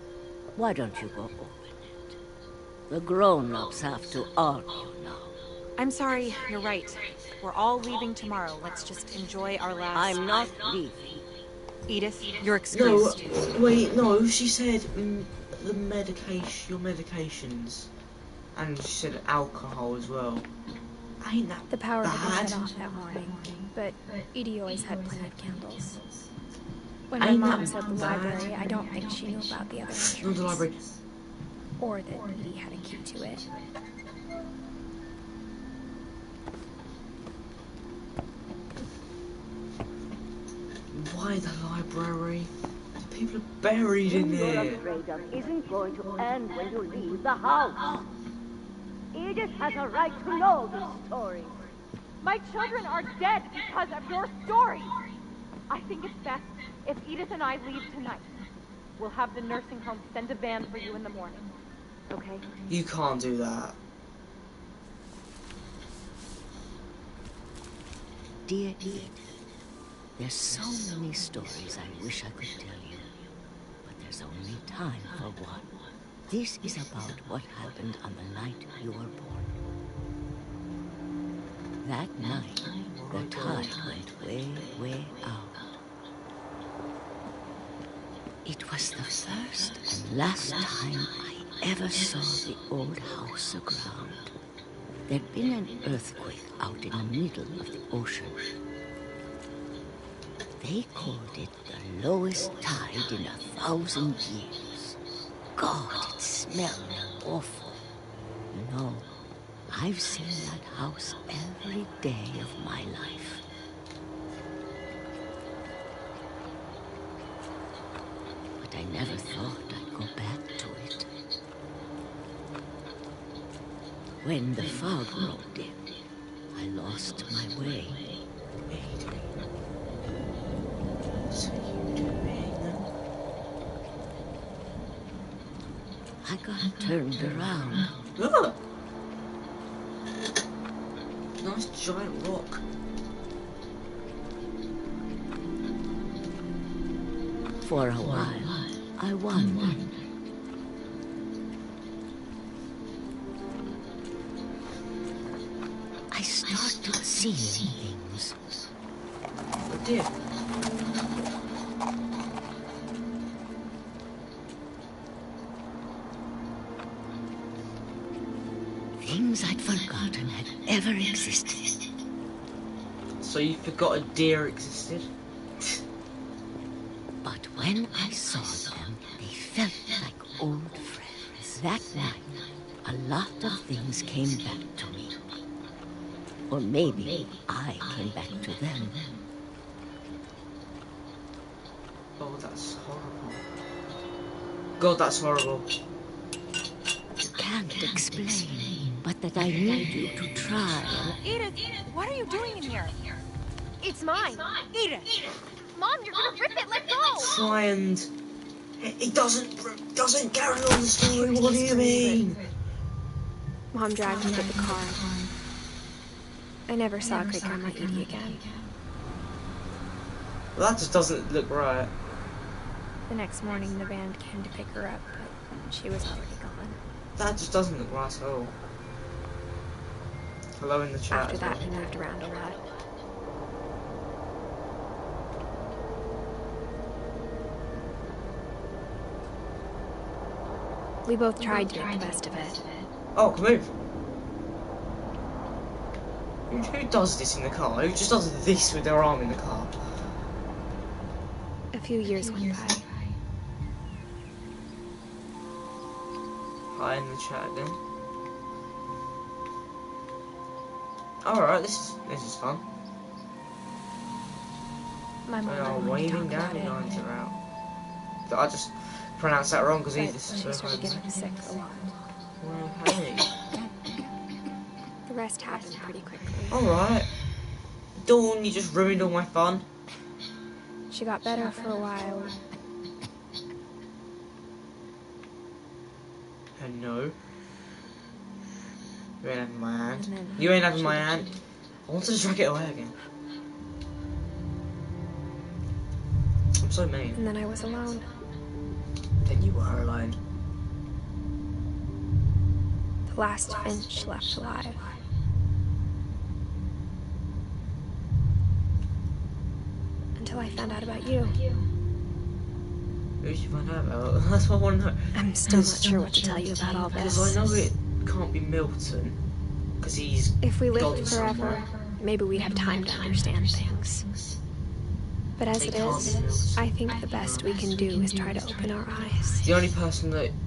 M: Why don't you go open it? The grown-ups have to argue now.
N: I'm sorry, you're right. We're all leaving tomorrow. Let's just enjoy our last...
M: I'm not leaving.
N: Edith, you're
A: No,
N: excused.
A: wait, no, she said the medication, your medications. And she said alcohol as well. Ain't that
B: the power had been
A: bad?
B: shut off that morning, but Edie always had plenty of candles. When my
A: Ain't
B: mom
A: that
B: said the
A: bad?
B: library, I don't think she knew about the other entries.
A: Not the library.
B: Or that Edie had a key to it.
A: Why the library? People are buried in
M: You're
A: there.
M: afraid of isn't going to end when you leave the house. Edith has a right to know this story.
O: My children are dead because of your stories. I think it's best if Edith and I leave tonight. We'll have the nursing home send a van for you in the morning. Okay?
A: You can't do that.
M: Dear Edith, there's so many stories I wish I could tell you, but there's only time for one. This is about what happened on the night you were born. That night, the tide went way, way out. It was the first and last time I ever saw the old house aground. There'd been an earthquake out in the middle of the ocean. They called it the lowest tide in 1,000 years. God, it smelled awful. You know, I've seen that house every day of my life. But I never thought I'd go back to it. When the fog rolled in, I lost my way. I got turned around.
A: Look! Nice giant rock.
M: For a while, I wandered. I started seeing things.
A: Oh dear.
M: Things I'd forgotten had ever existed.
A: So you forgot a deer existed?
M: But when I saw them, they felt like old friends. That night, a lot of things came back to me. Or maybe I came back to them.
A: Oh, that's horrible. God, that's horrible.
M: Can't explain, but that I need you to try.
I: Edith, what are you doing in here? It's mine. Edith! Mom, you're gonna rip it, let go!
A: Try and... It doesn't carry on the story, what do you mean?
B: Mom dragged me to the car. I never saw Great Grandma Edie again.
A: Well, that just doesn't look right.
B: The next morning, the band came to pick her up, but she was already gone.
A: That just doesn't look right at all. Hello in the chat.
B: After that, we moved around a lot. We both tried to make the best of it.
A: Oh, move. Who does this in the car? Who just does this with their arm in the car?
B: A few years went by.
A: Hi in the chat again. Alright, this is fun.
B: My mom
A: they are waving down the lines around. I just pronounced that wrong because Edith
B: she started getting sick a lot.
A: Well, hey.
B: The rest happened pretty quickly.
A: Alright. Dawn, you just ruined all my fun.
B: She got better for a while.
A: And no. You ain't having my hand. You ain't having my hand. I wanted to drag it away again. I'm so mean.
B: And then I was alone.
A: Then you were alone.
B: The last Finch left alive. Until I found out about you.
A: Who did you find out about? That's what I want to know.
B: I'm still not sure what to tell you about all this.
A: Because I know it can't be Milton. Because he's...
B: If we lived forever, maybe we'd have time to understand things. But as it is, I think the best we can do is try to open our eyes.
A: The only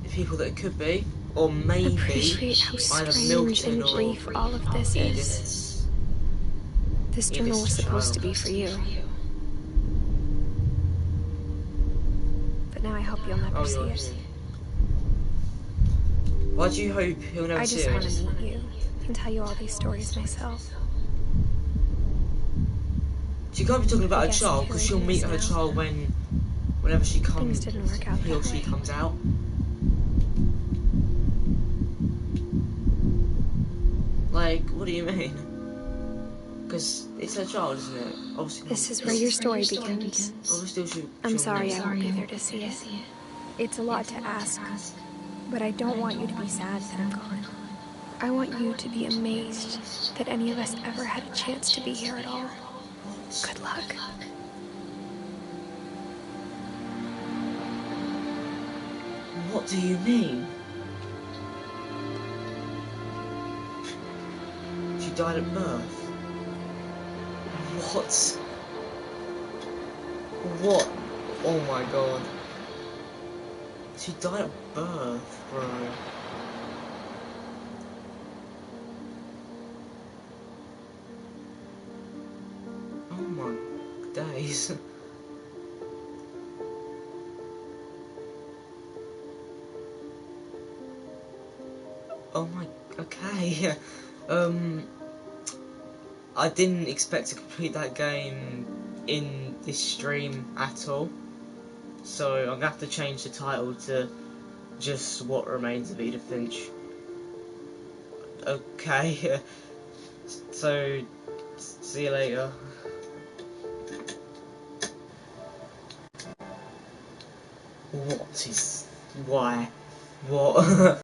A: people that it could be, or maybe,
B: appreciate how strange and brief all of this is. This journal was supposed to be for you. But now I hope you'll never see it.
A: Why do you hope he'll never see it?
B: I just want to meet you and tell you all these stories myself.
A: She can't be talking about
B: I
A: her
B: guess
A: child,
B: I feel
A: because
B: like
A: she'll meet her
B: this now.
A: child whenever she
B: Things
A: comes,
B: didn't work out
A: he or
B: that
A: she
B: way.
A: comes out. Like, what do you mean? Because it's her child, isn't it? Obviously
B: This
A: not.
B: is where your story begins.
A: Obviously
B: I'm
A: she'll
B: sorry
A: meet
B: I
A: her.
B: won't be there to see it. It's a lot to ask, but I don't want you to be sad that I'm gone. I want you to be amazed that any of us ever had a chance to be here at all. Good luck.
A: What do you mean? She died at birth. What? What? Oh my god. She died at birth, bro. Oh my days. Oh my, okay. I didn't expect to complete that game in this stream at all. So I'm gonna have to change the title to just What Remains of Edith Finch. Okay. So, see you later. What is... why? What?